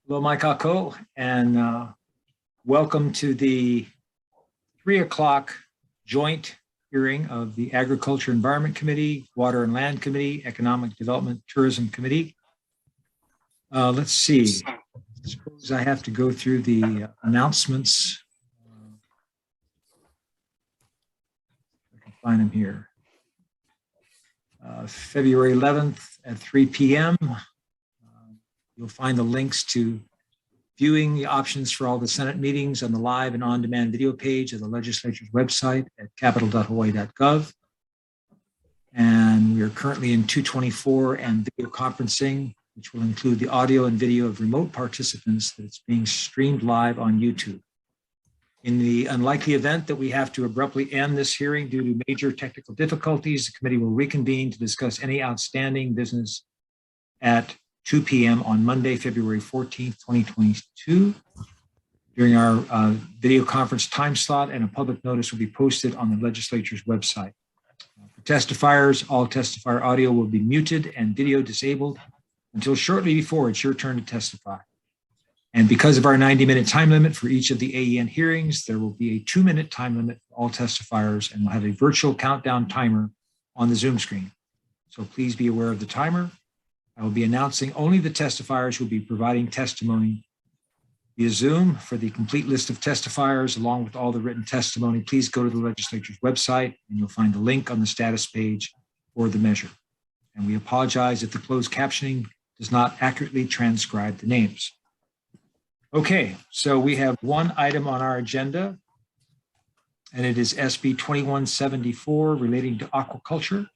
Hello, Mike Ako, and welcome to the 3 o'clock joint hearing of the Agriculture Environment Committee, Water and Land Committee, Economic Development Tourism Committee. Let's see. I suppose I have to go through the announcements. I can find them here. February 11th at 3 p.m. You'll find the links to viewing the options for all the Senate meetings on the live and on-demand video page of the legislature's website at capitol.hawaii.gov. And we are currently in 224 and video conferencing, which will include the audio and video of remote participants that's being streamed live on YouTube. In the unlikely event that we have to abruptly end this hearing due to major technical difficulties, the committee will reconvene to discuss any outstanding business at 2 p.m. on Monday, February 14th, 2022. During our video conference time slot, and a public notice will be posted on the legislature's website. For testifiers, all testifier audio will be muted and video disabled until shortly before it's your turn to testify. And because of our 90-minute time limit for each of the AEN hearings, there will be a 2-minute time limit for all testifiers, and we'll have a virtual countdown timer on the Zoom screen. So please be aware of the timer. I will be announcing only the testifiers who will be providing testimony via Zoom. For the complete list of testifiers, along with all the written testimony, please go to the legislature's website and you'll find the link on the status page for the measure. And we apologize if the closed captioning does not accurately transcribe the names. Okay, so we have one item on our agenda, and it is SB 2174 relating to aquaculture.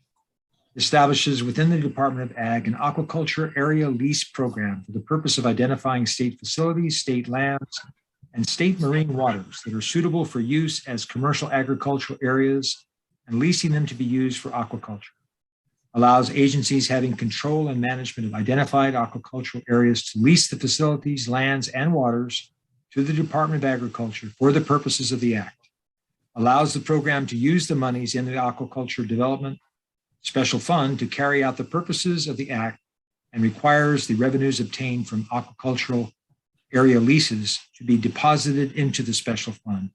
Establishes within the Department of Ag an aquaculture area lease program for the purpose of identifying state facilities, state lands, and state marine waters that are suitable for use as commercial agricultural areas and leasing them to be used for aquaculture. Allows agencies having control and management of identified aquacultural areas to lease the facilities, lands, and waters to the Department of Agriculture for the purposes of the Act. Allows the program to use the monies in the aquaculture development special fund to carry out the purposes of the Act, and requires the revenues obtained from aquacultural area leases to be deposited into the special fund,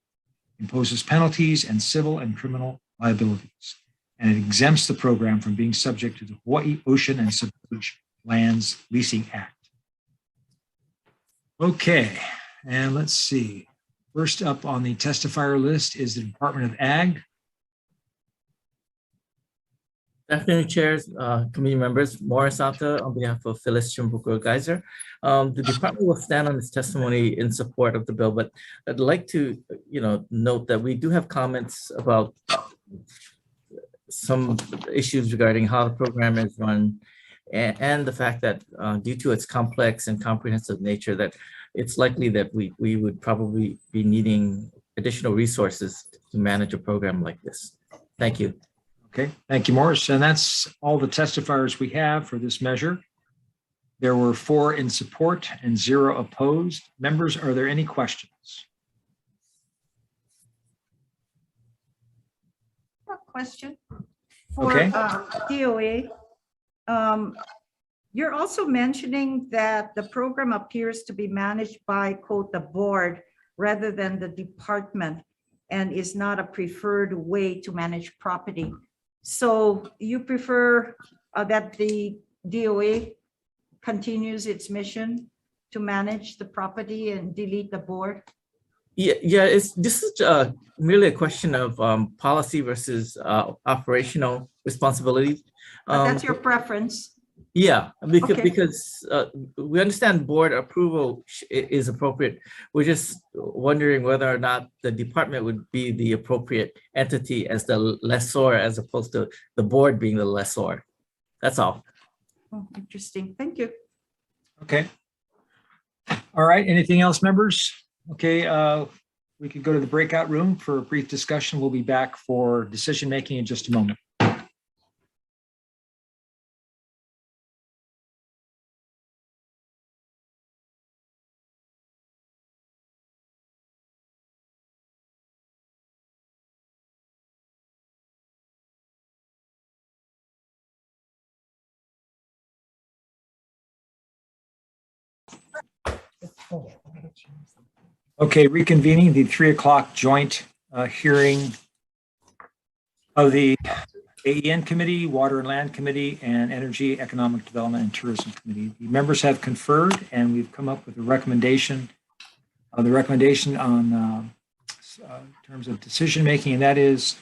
imposes penalties and civil and criminal liabilities, and it exempts the program from being subject to the Hawaii Ocean and Submerged Lands Leasing Act. Okay, and let's see. First up on the testifier list is the Department of Ag. Good afternoon, chairs, committee members. Morris Ata on behalf of Phyllis Chimbuko Geyser. The department will stand on its testimony in support of the bill, but I'd like to, note that we do have comments about some issues regarding how the program is run, and the fact that due to its complex and comprehensive nature, that it's likely that we would probably be needing additional resources to manage a program like this. Thank you. Okay, thank you, Morris. And that's all the testifiers we have for this measure. There were 4 in support and 0 opposed. Members, are there any questions? A question for okay. DOA. You're also mentioning that the program appears to be managed by, quote, the board rather than the department, and is not a preferred way to manage property. So you prefer that the DOA continues its mission to manage the property and delete the board? Yeah. This is merely a question of policy versus operational responsibilities. That's your preference. Yeah, because we understand board approval is appropriate. We're just wondering whether or not the department would be the appropriate entity as the lessor, as opposed to the board being the lessor. That's all. Oh, interesting. Thank you. Okay. All right. Anything else, members? Okay. We could go to the breakout room for a brief discussion. We'll be back for decision making in just a moment. Okay, reconvening the 3 o'clock joint hearing of the AEN Committee, Water and Land Committee, and Energy, Economic Development and Tourism Committee. The members have conferred, and we've come up with a recommendation. The recommendation on terms of decision making, and that is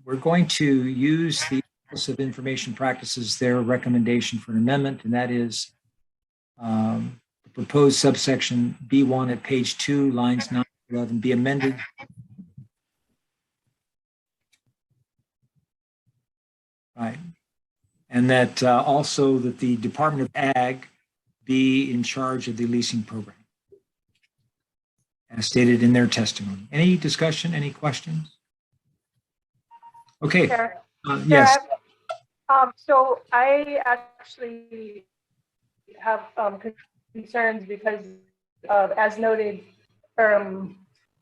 we're going to use the Office of Information Practices, their recommendation for an amendment, and that is the proposed subsection B1 at page 2, lines 9 to 11, be amended. Right. And that also that the Department of Ag be in charge of the leasing program, as stated in their testimony. Any discussion, any questions? Okay. Yes. So I actually have concerns because as noted,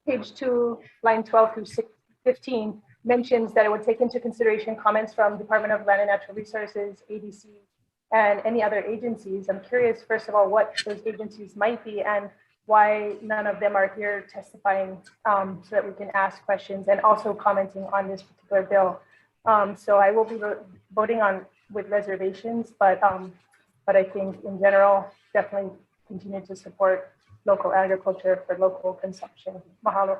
page 2, line 12 through 15 mentions that it would take into consideration comments from Department of Land and Natural Resources, ADC, and any other agencies. I'm curious, first of all, what those agencies might be and why none of them are here testifying so that we can ask questions and also commenting on this particular bill. So I will be voting on with reservations, but I think in general, definitely continue to support local agriculture for local consumption. Mahalo.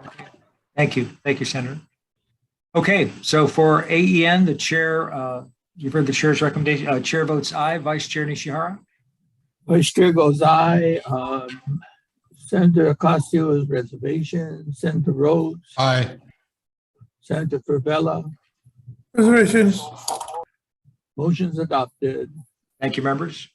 Thank you. Thank you, Senator. Okay, so for AEN, the chair, you've heard the chair's recommendation. Chair votes aye. Vice Chair Nishihara? Vice Chair goes aye. Senator Ocasio's reservation. Senator Rhodes. Aye. Senator Favela. Reservations. Motion's adopted. Thank you, members.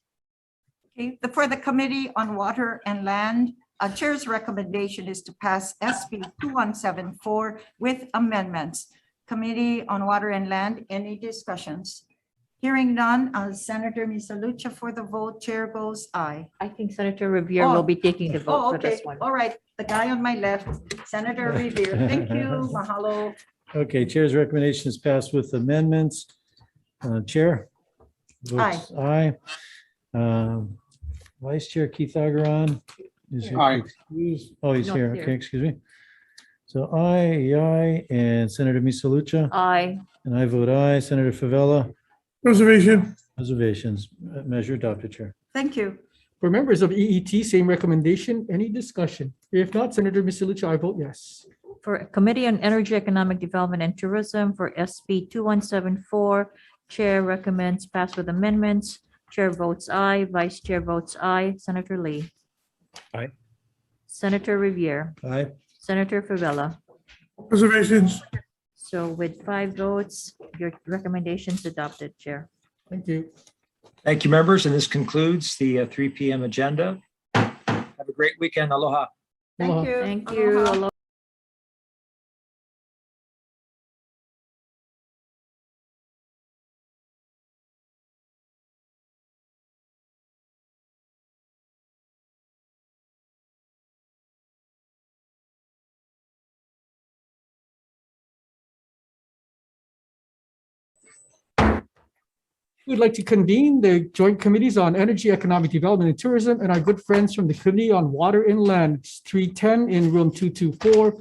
Okay, for the Committee on Water and Land, Chair's recommendation is to pass SB 2174 with amendments. Committee on Water and Land, any discussions? Hearing none, Senator Misalucha for the vote. Chair goes aye. I think Senator Revere will be taking the vote for this one. All right, the guy on my left, Senator Revere. Thank you. Mahalo. Okay, Chair's recommendation is passed with amendments. Chair? votes aye. Vice Chair Keith Agaran is here. Aye. Oh, he's Not here. here. Okay, excuse me. So aye, and Senator Misalucha, Aye. and I vote aye. Senator Favela, Reservation. reservations, measure adopted, Chair. Thank you. For members of EET, same recommendation. Any discussion? If not, Senator Misalucha, I vote yes. For Committee on Energy, Economic Development and Tourism for SB 2174, Chair recommends pass with amendments. Chair votes aye. Vice Chair votes aye. Senator Lee. Aye. Senator Revere. Aye. Senator Favela. Reservations. So with 5 votes, your recommendation is adopted, Chair. Thank you. Thank you, members. And this concludes the 3 p.m. agenda. Have a great weekend. Aloha. Thank Aloha. you. Thank you. Aloha. Aloha. We'd like to convene the joint committees on energy, economic development, and tourism, and our good friends from the Committee on Water and Land. It's 310 in room 224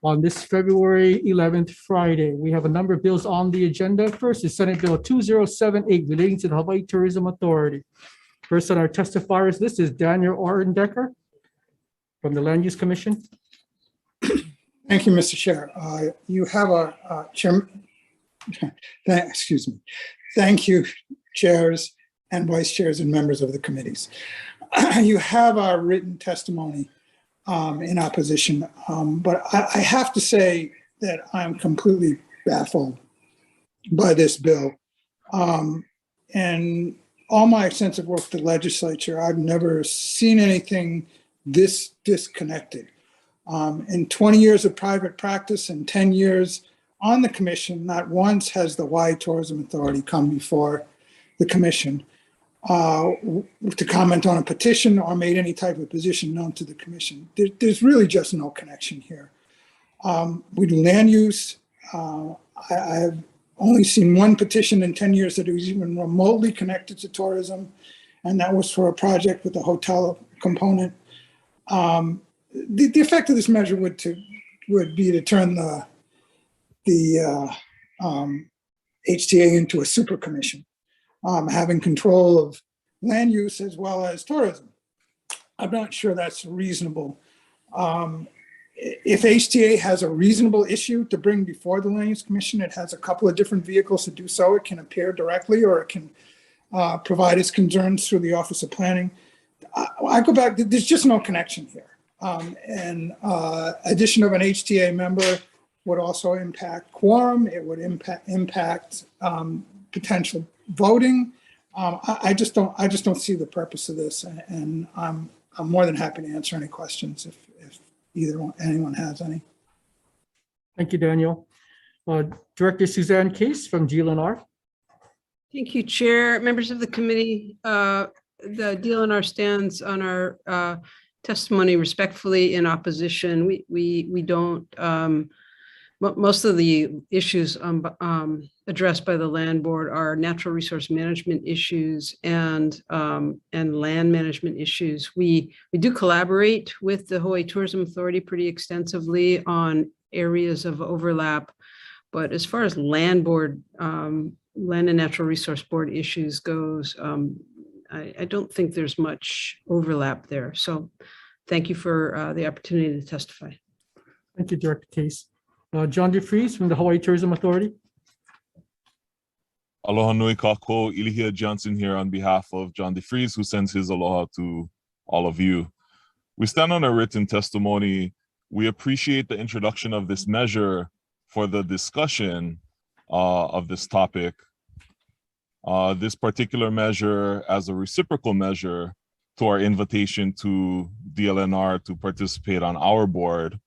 on this February 11th, Friday. We have a number of bills on the agenda. First is Senate Bill 2078 relating to the Hawaii Tourism Authority. First on our testifiers list is Daniel Orendecker from the Land Use Commission. Thank you, Mr. Chair. You have a chairman. Excuse me. Thank you, chairs and vice chairs and members of the committees. You have our written testimony in opposition, but I have to say that I'm completely baffled by this bill. And all my extensive work with the legislature, I've never seen anything this disconnected. In 20 years of private practice and 10 years on the commission, not once has the Hawaii Tourism Authority come before the commission to comment on a petition or made any type of position known to the commission. There's really just no connection here. We do land use. I've only seen one petition in 10 years that was even remotely connected to tourism. and that was for a project with a hotel component. The effect of this measure would be to turn the HTA into a super commission, having control of land use as well as tourism. I'm not sure that's reasonable. If HTA has a reasonable issue to bring before the Land Use Commission, it has a couple of different vehicles to do so. It can appear directly, or it can provide its concerns through the Office of Planning. I go back, there's just no connection here. Addition of an HTA member would also impact quorum. It would impact potential voting. I just don't see the purpose of this, and I'm more than happy to answer any questions if anyone has any. Thank you, Daniel. Director Suzanne Case from GLNR. Thank you, Chair. Members of the committee, the DLNR stands on our testimony respectfully in opposition. We don't, most of the issues addressed by the land board are natural resource management issues and land management issues. We do collaborate with the Hawaii Tourism Authority pretty extensively on areas of overlap, but as far as land and natural resource board issues goes, I don't think there's much overlap there. So thank you for the opportunity to testify. Thank you, Director Case. John DeFries from the Hawaii Tourism Authority. Aloha nui kako, Ilihia Johnson here on behalf of John DeFries, who sends his aloha to all of you. We stand on a written testimony. We appreciate the introduction of this measure for the discussion of this topic. This particular measure as a reciprocal measure to our invitation to DLNR to participate on our board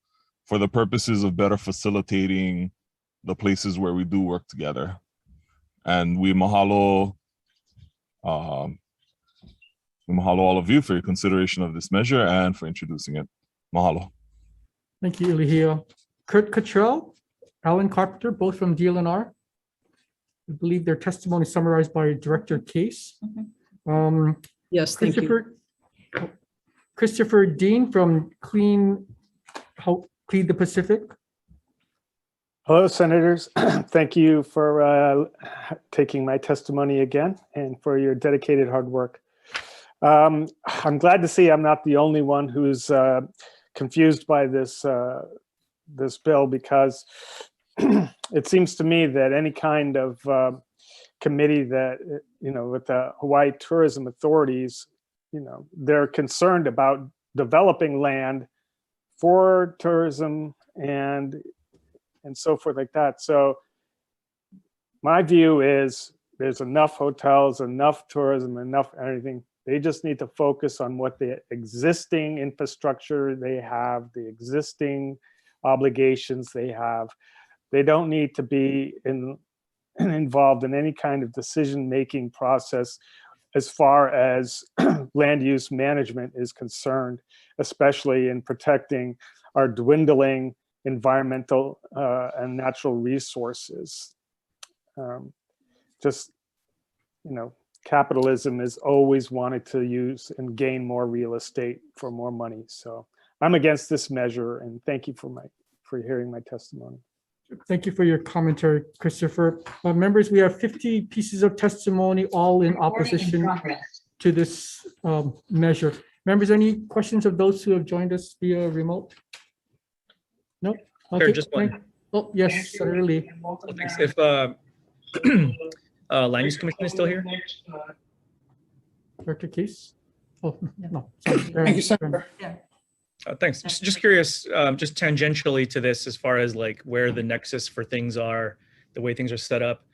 for the purposes of better facilitating the places where we do work together. And we mahalo all of you for your consideration of this measure and for introducing it. Mahalo. Thank you, Ilihia. Kurt Cottrell, Alan Carpenter, both from DLNR. I believe their testimony summarized by Director Case. Yes, thank you. Christopher Dean from Clean the Pacific. Hello, Senators. Thank you for taking my testimony again and for your dedicated hard work. I'm glad to see I'm not the only one who's confused by this bill, because it seems to me that any kind of committee that, with the Hawaii Tourism Authorities, they're concerned about developing land for tourism and so forth like that. So my view is there's enough hotels, enough tourism, enough everything. They just need to focus on what the existing infrastructure they have, the existing obligations they have. They don't need to be involved in any kind of decision-making process as far as land use management is concerned, especially in protecting our dwindling environmental and natural resources. Capitalism is always wanted to use and gain more real estate for more money. So I'm against this measure, and thank you for hearing my testimony. Thank you for your commentary, Christopher. Members, we have 50 pieces of testimony, all in opposition to this measure. Members, any questions of those who have joined us via remote? No? Okay. Sure, just one. Oh, yes, Senator Lee. Well, thanks. If Land Use Commission is still here? Director Case? Oh, no. Sorry. Thank you, Senator. Yeah. Thanks. Just curious, just tangentially to this, as far as like where the nexus for things are, the way things are set up,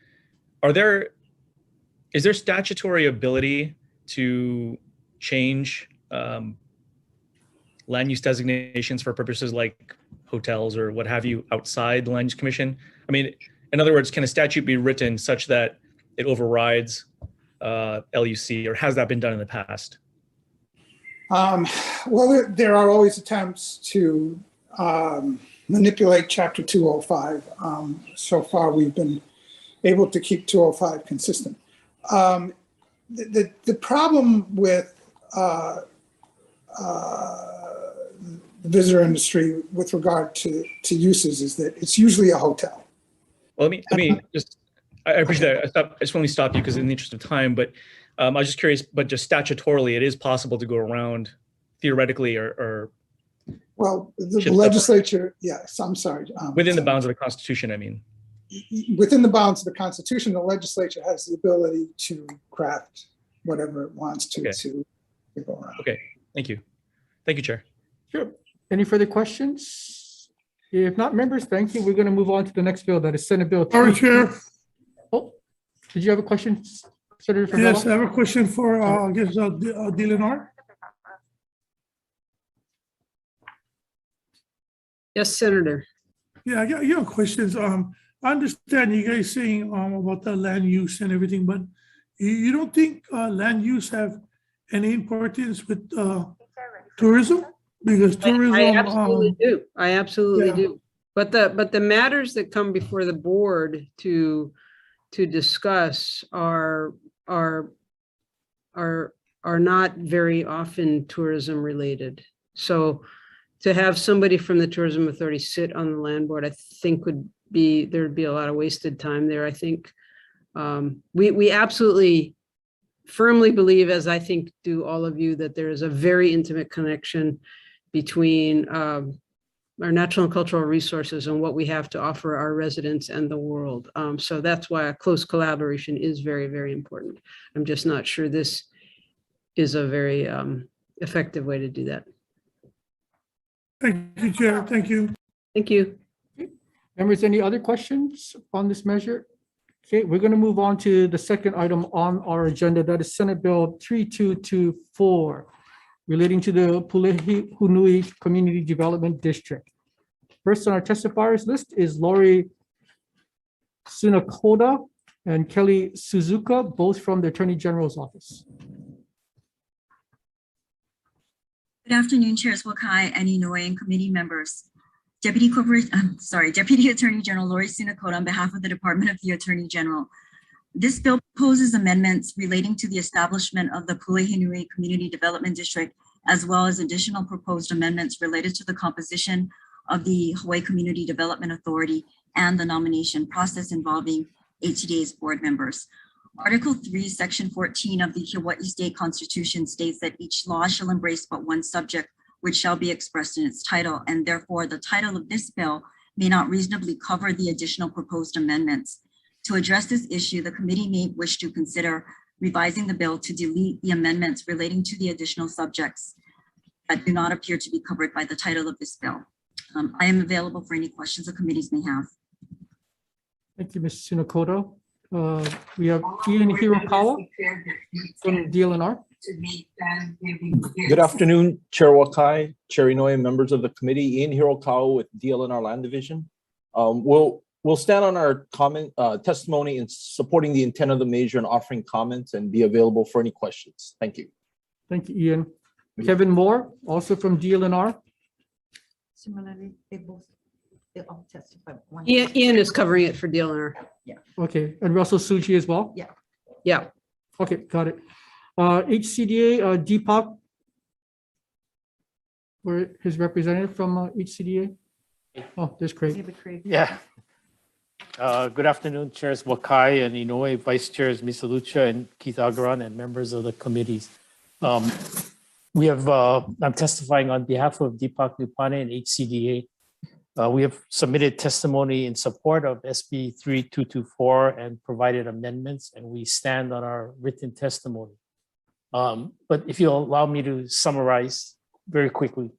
is there statutory ability to change land use designations for purposes like hotels or what have you outside the Land Use Commission? I mean, in other words, can a statute be written such that it overrides LUC, or has that been done in the past? Well, there are always attempts to manipulate Chapter 205. So far, we've been able to keep 205 consistent. the problem with the visitor industry with regard to uses is that it's usually a hotel. Well, let me just, I appreciate that. I just want to stop you because in the interest of time, but I was just curious, but just statutorily, it is possible to go around theoretically or Well, the legislature, yes, I'm sorry. within the bounds of the Constitution, I mean. Within the bounds of the Constitution, the legislature has the ability to craft whatever it wants to, to go around. Okay, thank you. Thank you, Chair. Sure. Any further questions? If not, members, thank you. We're going to move on to the next bill, that is Senate Bill. Sorry, Chair. Oh, did you have a question, Senator Favela? Yes, I have a question for, I guess, DLNR. Yes, Senator. Yeah, I got questions. I understand you guys saying about the land use and everything, but you don't think land use have any importance with tourism? Because tourism. I absolutely do. I absolutely do. But the matters that come before the board to discuss are not very often tourism related. So to have somebody from the Tourism Authority sit on the land board, I think there'd be a lot of wasted time there. I think we absolutely firmly believe, as I think do all of you, that there is a very intimate connection between our natural and cultural resources and what we have to offer our residents and the world. So that's why a close collaboration is very, very important. I'm just not sure this is a very effective way to do that. Thank you, Chair. Thank you. Thank you. Members, any other questions on this measure? Okay, we're going to move on to the second item on our agenda, that is Senate Bill 3224, relating to the Pulehunui Community Development District. First on our testifiers list is Lori Sunakoda and Kelly Suzuka, both from the Attorney General's office. Good afternoon, Chairs Wakai and Inoue and committee members. Deputy Attorney General Lori Sunakoda on behalf of the Department of the Attorney General. This bill proposes amendments relating to the establishment of the Pulehunui Community Development District, as well as additional proposed amendments related to the composition of the Hawaii Community Development Authority and the nomination process involving HCDA's board members. Article 3, Section 14 of the Hawaii State Constitution states that each law shall embrace but one subject, which shall be expressed in its title, and therefore the title of this bill may not reasonably cover the additional proposed amendments. To address this issue, the committee may wish to consider revising the bill to delete the amendments relating to the additional subjects that do not appear to be covered by the title of this bill. I am available for any questions the committees may have. Thank you, Ms. Sunakoda. We have Ian Hirokawa from DLNR. Good afternoon, Chair Wakai, Chair Inoue, and members of the committee. Ian Hirokawa with DLNR Land Division. We'll stand on our testimony in supporting the intent of the measure and offering comments and be available for any questions. Thank you. Thank you, Ian. Kevin Moore, also from DLNR. Similarly, they all testify. Ian is covering it for DLNR. Yeah. Okay, and Russell Suji as well? Yeah. Yeah. Okay, got it. HCDA, Deepak, or his representative from HCDA? Oh, there's Craig. Yeah. Good afternoon, Chairs Wakai and Inoue, Vice Chairs Misalucha and Keith Agaran, and members of the committees. I'm testifying on behalf of Deepak Nupane and HCDA. We have submitted testimony in support of SB 3224 and provided amendments, and we stand on our written testimony. But if you'll allow me to summarize very quickly.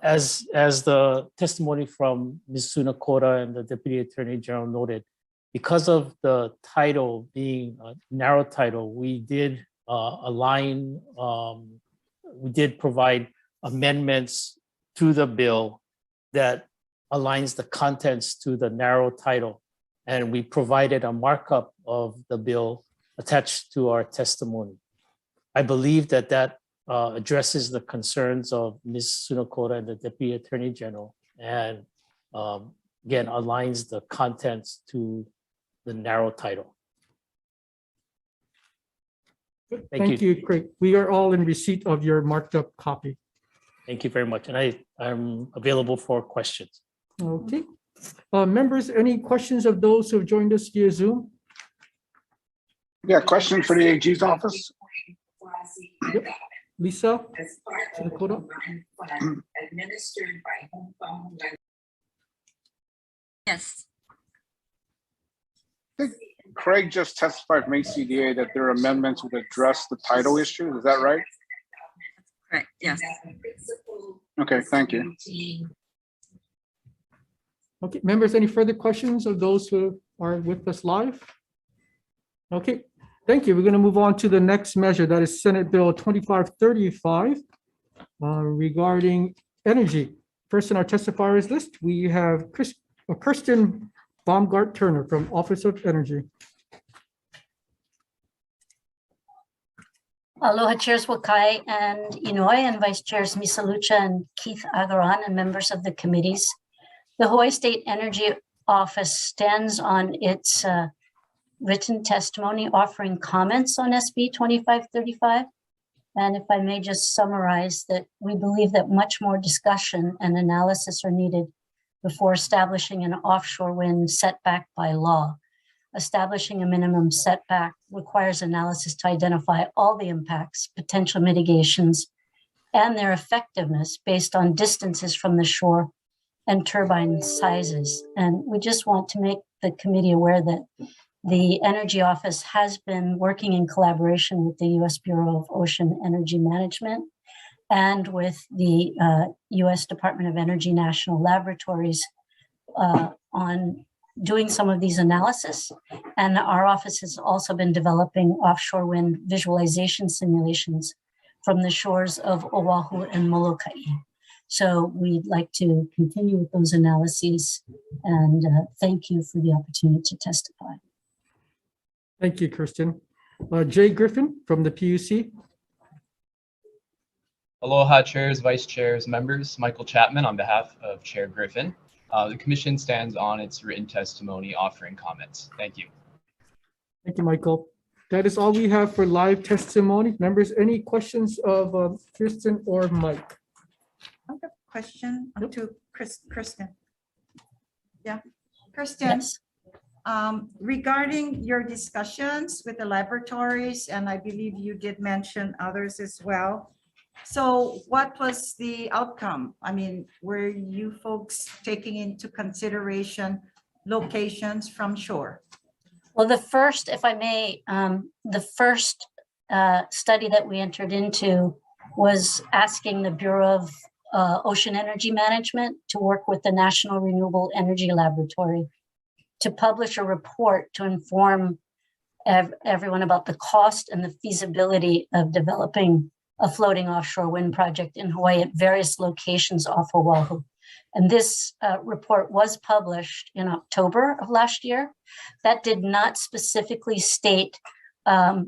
As the testimony from Ms. Sunakoda and the Deputy Attorney General noted, because of the title being a narrow title, we did provide amendments to the bill that aligns the contents to the narrow title. And we provided a markup of the bill attached to our testimony. I believe that addresses the concerns of Ms. Sunakoda and the Deputy Attorney General, and again, aligns the contents to the narrow title. Thank you, Craig. We are all in receipt of your marked up copy. Thank you very much. And I'm available for questions. Okay. Members, any questions of those who have joined us via Zoom? Yeah, question for the AG's office. Yep. Lisa? Dakota? Yes. I think Craig just testified from ACDA that their amendments would address the title issue. Is that right? Correct. Yes. Okay, thank you. Okay, members, any further questions of those who are with us live? Okay, thank you. We're going to move on to the next measure, that is Senate Bill 2535 regarding energy. First in our testifiers list, we have Kirsten Baumgart-Turner from Office of Energy. Aloha Chairs Wakai and Inouye and Vice Chairs Misalucha and Keith Agaran and members of the committees. The Hawaii State Energy Office stands on its written testimony offering comments on SB 2535. And if I may just summarize that we believe that much more discussion and analysis are needed before establishing an offshore wind setback by law. Establishing a minimum setback requires analysis to identify all the impacts, potential mitigations, and their effectiveness based on distances from the shore and turbine sizes. And we just want to make the committee aware that the Energy Office has been working in collaboration with the U.S. Bureau of Ocean Energy Management and with the U.S. Department of Energy National Laboratories on doing some of these analysis. And our office has also been developing offshore wind visualization simulations from the shores of Oahu and Molokai. So we'd like to continue with those analyses and thank you for the opportunity to testify. Thank you, Kirsten. Jay Griffin from the PUC. Aloha Chairs, Vice Chairs, members. Michael Chapman on behalf of Chair Griffin. The Commission stands on its written testimony offering comments. Thank you. Thank you, Michael. That is all we have for live testimony. Members, any questions of Kirsten or Mike? I have a question to Kristen. Yeah, Kristen. Yes. Regarding your discussions with the laboratories, and I believe you did mention others as well. So what was the outcome? I mean, were you folks taking into consideration locations from shore? Well, the first, if I may, the first study that we entered into was asking the Bureau of Ocean Energy Management to work with the National Renewable Energy Laboratory to publish a report to inform everyone about the cost and the feasibility of developing a floating offshore wind project in Hawaii at various locations off Oahu. And this report was published in October of last year. That did not specifically state all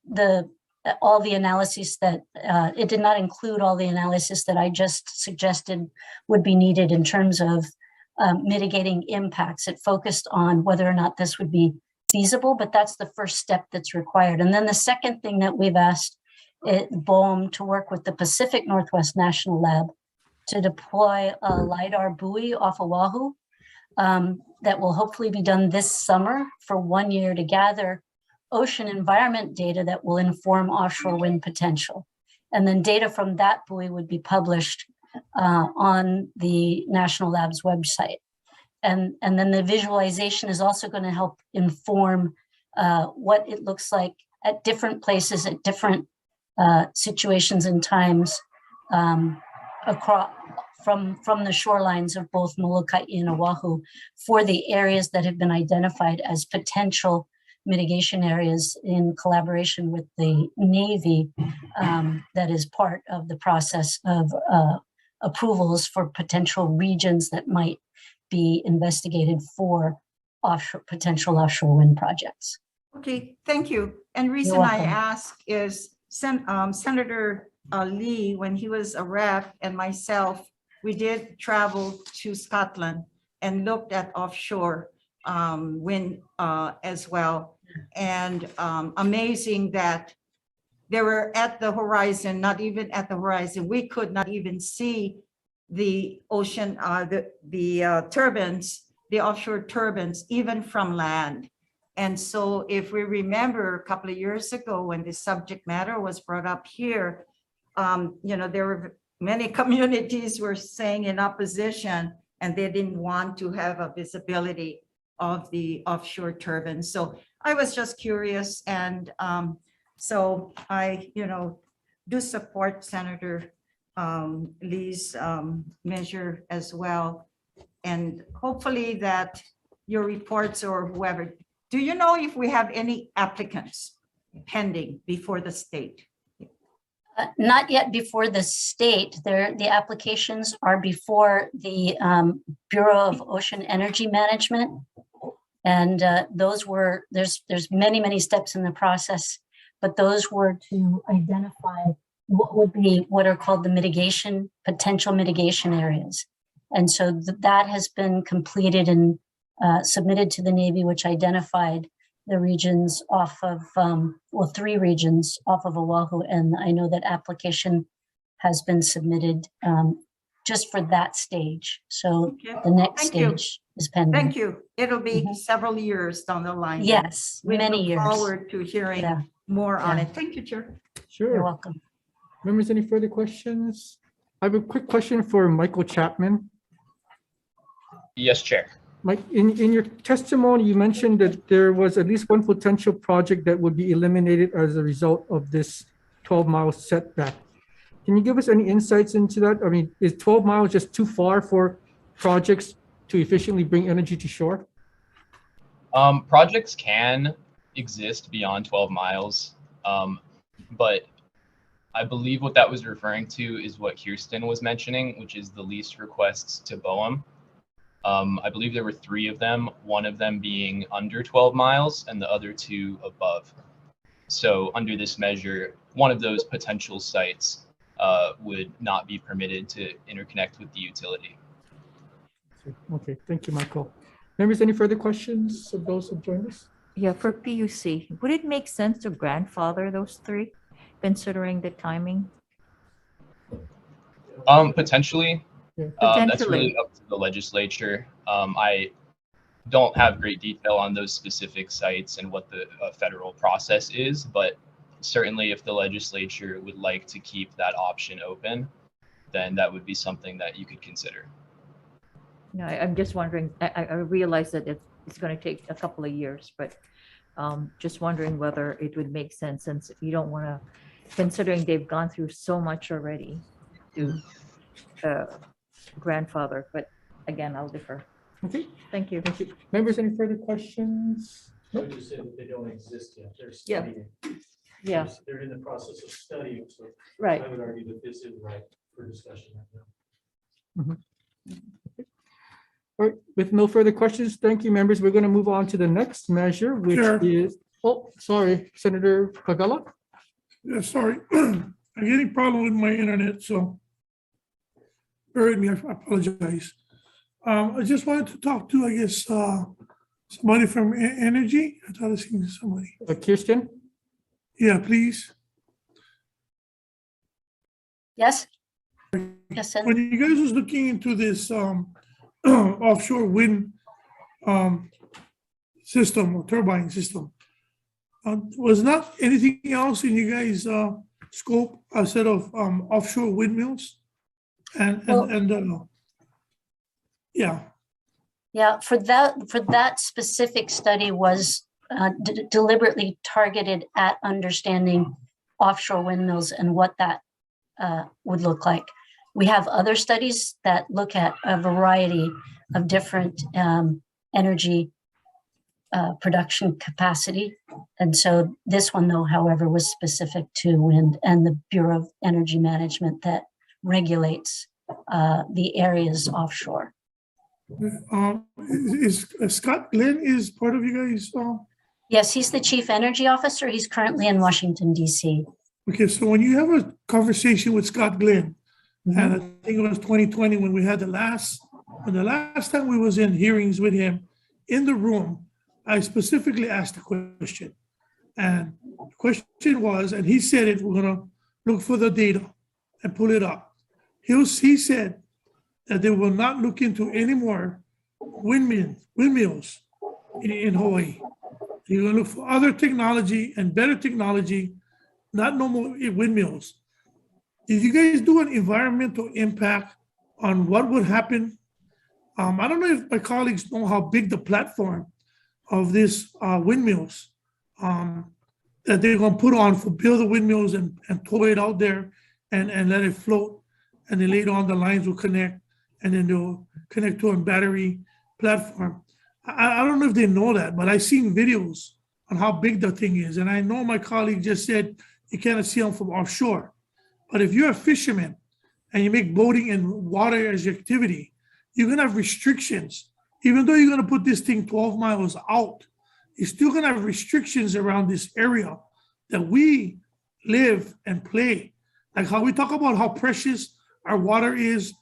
the analyses that, it did not include all the analysis that I just suggested would be needed in terms of mitigating impacts. It focused on whether or not this would be feasible, but that's the first step that's required. And then the second thing that we've asked BOEM to work with the Pacific Northwest National Lab to deploy a LiDAR buoy off Oahu that will hopefully be done this summer for 1 year to gather ocean environment data that will inform offshore wind potential. And then data from that buoy would be published on the National Lab's website. And then the visualization is also going to help inform what it looks like at different places, at different situations and times across from the shorelines of both Molokai and Oahu for the areas that have been identified as potential mitigation areas in collaboration with the Navy that is part of the process of approvals for potential regions that might be investigated for potential offshore wind projects. Okay, thank you. And reason I ask is Senator Lee, when he was a rep, and myself, we did travel to Scotland and looked at offshore wind as well. And amazing that they were at the horizon, not even at the horizon. We could not even see the ocean, the turbines, the offshore turbines, even from land. And so if we remember a couple of years ago when the subject matter was brought up here, there were many communities were saying in opposition, and they didn't want to have a visibility of the offshore turbines. So I was just curious, and so I, do support Senator Lee's measure as well. And hopefully that your reports or whoever, do you know if we have any applicants pending before the state? Not yet before the state. The applications are before the Bureau of Ocean Energy Management. And there's many steps in the process, but those were to identify what are called the potential mitigation areas. And so that has been completed and submitted to the Navy, which identified the regions off of, 3 regions off of Oahu. And I know that application has been submitted just for that stage. So the next stage is pending. Thank you. It'll be several years down the line. Yes, we many look years. Forward to hearing more on it. Thank you, Chair. Sure. You're welcome. Members, any further questions? I have a quick question for Michael Chapman. Yes, Chair. Mike, in your testimony, you mentioned that there was at least one potential project that would be eliminated as a result of this 12-mile setback. Can you give us any insights into that? I mean, is 12 miles just too far for projects to efficiently bring energy to shore? Projects can exist beyond 12 miles, but I believe what that was referring to is what Kirsten was mentioning, which is the lease requests to BOEM. I believe there were 3 of them, one of them being under 12 miles and the other 2 above. So under this measure, one of those potential sites would not be permitted to interconnect with the utility. Okay, thank you, Michael. Members, any further questions of those who joined us? Yeah, for PUC, would it make sense to grandfather those 3, considering the timing? Potentially. That's really up to the legislature. I don't have great detail on those specific sites and what the federal process is, but certainly if the legislature would like to keep that option open, then that would be something that you could consider. No, I'm just wondering, I realize that it's going to take a couple of years, but just wondering whether it would make sense, since you don't want to, considering they've gone through so much already, to grandfather. But again, I'll defer. Okay. Thank you. Thank you. Members, any further questions? I would just say that they don't exist yet. They're Yeah. studying. Yeah. They're in the process of studying, so Right. I would argue that this is right for discussion right now. All right, with no further questions, thank you, members. We're going to move on to the next measure, which is, sorry, Senator Kagala. Yeah, sorry. I'm getting a problem with my internet, so bear with me, I apologize. I just wanted to talk to, I guess, somebody from Energy. I thought I seen somebody. Kirsten? Yeah, please. Yes. Yes, Senator. When you guys was looking into this offshore wind system or turbine system, was not anything else in you guys' scope outside of offshore windmills? Yeah, for that specific study was deliberately targeted at understanding offshore windmills and what that would look like. We have other studies that look at a variety of different energy production capacity. And so this one, though, however, was specific to wind and the Bureau of Energy Management that regulates the areas offshore. Is Scott Glenn is part of you guys? Yes, he's the Chief Energy Officer. He's currently in Washington, D.C. Okay, so when you have a conversation with Scott Glenn, and I think it was 2020 when we had the last time we was in hearings with him in the room, I specifically asked the question. And the question was, and he said it, we're gonna look for the data and pull it up. He said that they will not look into any more windmills in Hawaii. You're gonna look for other technology and better technology, not no more windmills. Did you guys do an environmental impact on what would happen? I don't know if my colleagues know how big the platform of this windmills that they're gonna put on for build the windmills and tow it out there and let it float. And then later on the lines will connect and then they'll connect to a battery platform. I don't know if they know that, but I've seen videos on how big the thing is. And I know my colleague just said you cannot see them from offshore. But if you're a fisherman and you make boating and water as your activity, you're gonna have restrictions. Even though you're gonna put this thing 12 miles out, you're still gonna have restrictions around this area that we live and play. Like how we talk about how precious our water is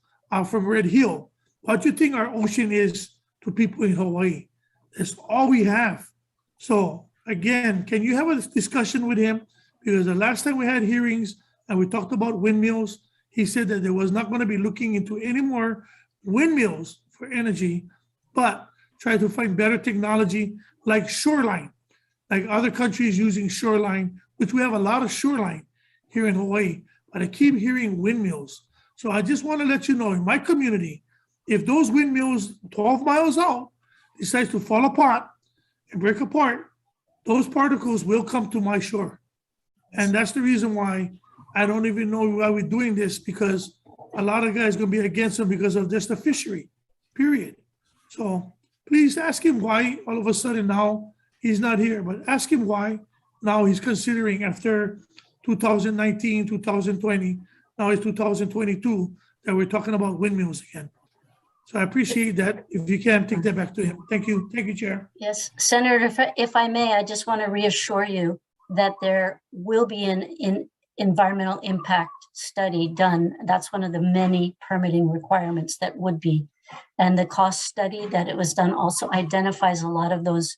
from Red Hill. What do you think our ocean is to people in Hawaii? That's all we have. So again, can you have a discussion with him? Because the last time we had hearings and we talked about windmills, he said that there was not going to be looking into any more windmills for energy, but try to find better technology like shoreline, like other countries using shoreline, which we have a lot of shoreline here in Hawaii, but I keep hearing windmills. So I just want to let you know, in my community, if those windmills 12 miles out decides to fall apart and break apart, those particles will come to my shore. And that's the reason why I don't even know why we're doing this, because a lot of guys are going to be against them because of just the fishery, period. So please ask him why all of a sudden now he's not here, but ask him why now he's considering after 2019, 2020, now it's 2022, that we're talking about windmills again. So I appreciate that. If you can, take that back to him. Thank you. Thank you, Chair. Yes, Senator, if I may, I just want to reassure you that there will be an environmental impact study done. That's one of the many permitting requirements that would be. And the cost study that it was done also identifies a lot of those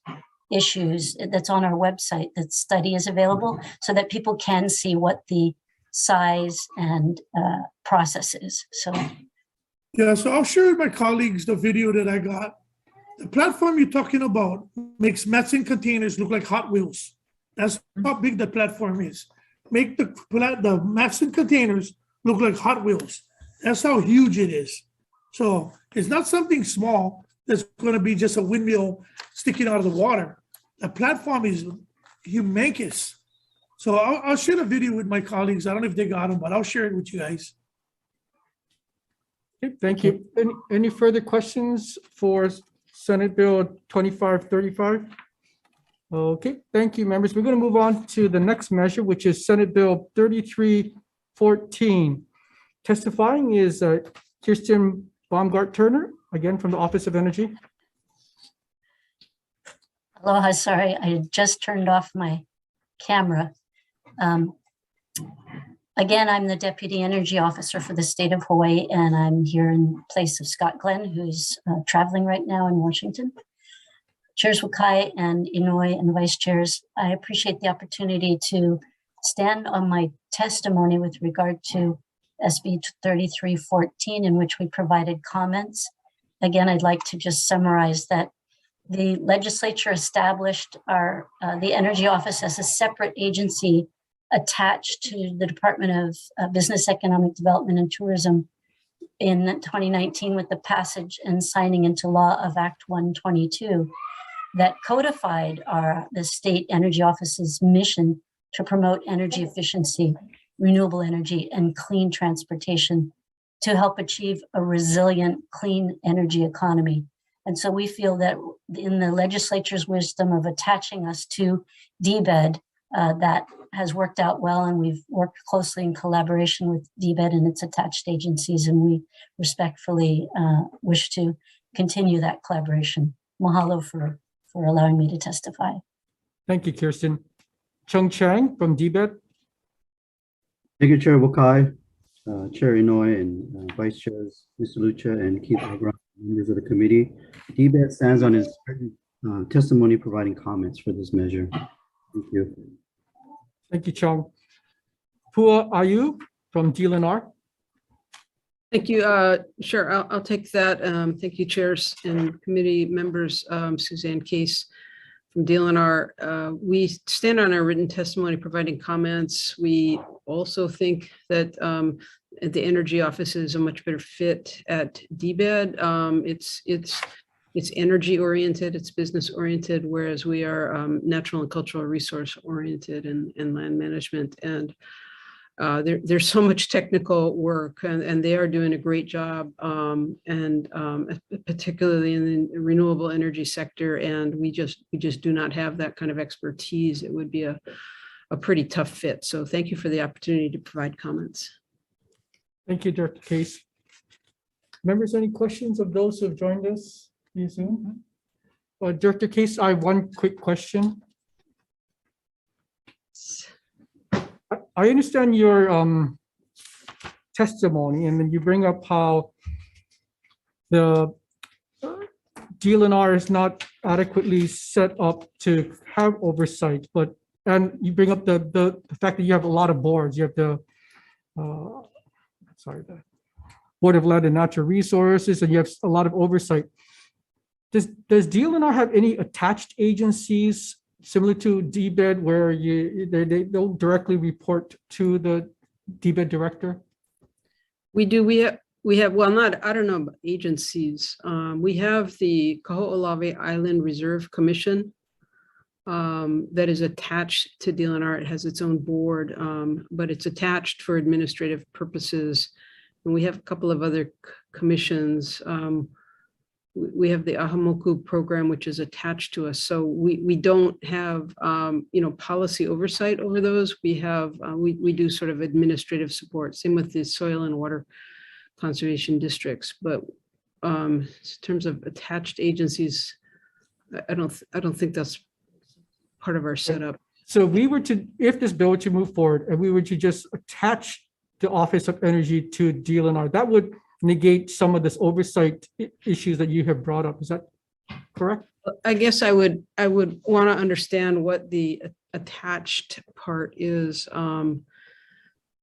issues. That's on our website. That study is available so that people can see what the size and process is. So yeah, so I'll share with my colleagues the video that I got. The platform you're talking about makes Metzen containers look like Hot Wheels. That's how big the platform is. Make the Metzen containers look like Hot Wheels. That's how huge it is. So it's not something small that's going to be just a windmill sticking out of the water. The platform is humongous. So I'll share the video with my colleagues. I don't know if they got them, but I'll share it with you guys. Okay, thank you. Any further questions for Senate Bill 2535? Okay, thank you, members. We're going to move on to the next measure, which is Senate Bill 3314. Testifying is Kirsten Baumgart-Turner, again from the Office of Energy. aloha, sorry, I had just turned off my camera. Again, I'm the Deputy Energy Officer for the state of Hawaii, and I'm here in place of Scott Glenn, who's traveling right now in Washington. Chairs Wakai and Inouye and Vice Chairs, I appreciate the opportunity to stand on my testimony with regard to SB 3314, in which we provided comments. Again, I'd like to just summarize that the legislature established the Energy Office as a separate agency attached to the Department of Business, Economic Development and Tourism in 2019 with the passage and signing into law of Act 122 that codified the State Energy Office's mission to promote energy efficiency, renewable energy, and clean transportation to help achieve a resilient, clean energy economy. And so we feel that in the legislature's wisdom of attaching us to DBED, that has worked out well, and we've worked closely in collaboration with DBED and its attached agencies, and we respectfully wish to continue that collaboration. Mahalo for allowing me to testify. Thank you, Kirsten. Chung Chang from DBED. Thank you, Chair Wakai, Chair Inouye, and Vice Chairs Mr. Lucha and Keith Agron, members of the committee. DBED stands on its written testimony providing comments for this measure. Thank you. Thank you, Chong. Pua Ayu from DLNR. Thank you. Sure, I'll take that. Thank you, chairs and committee members. Suzanne Case from DLNR. We stand on our written testimony providing comments. We also think that the energy office is a much better fit at DBED. It's energy oriented, it's business oriented, whereas we are natural and cultural resource oriented and land management. And there's so much technical work, and they are doing a great job, particularly in the renewable energy sector. And we just do not have that kind of expertise. It would be a pretty tough fit. So thank you for the opportunity to provide comments. Thank you, Director Case. Members, any questions of those who have joined us via Zoom? Director Case, I have one quick question. I understand your testimony, and then you bring up how the DLNR is not adequately set up to have oversight, and you bring up the fact that you have a lot of boards. You have the the Board of Land and Natural Resources, and you have a lot of oversight. Does DLNR have any attached agencies similar to DBED where they don't directly report to the DBED director? We do. We have well, I don't know about agencies. We have the Kaho'olawe Island Reserve Commission that is attached to DLNR. It has its own board, but it's attached for administrative purposes. And we have a couple of other commissions. We have the Ahamoku program, which is attached to us. So we don't have policy oversight over those. We have we do sort of administrative support. Same with the soil and water conservation districts. But in terms of attached agencies, I don't think that's part of our setup. So if this bill were to move forward and we were to just attach the Office of Energy to DLNR, that would negate some of this oversight issues that you have brought up. Is that correct? I guess I would want to understand what the attached part is,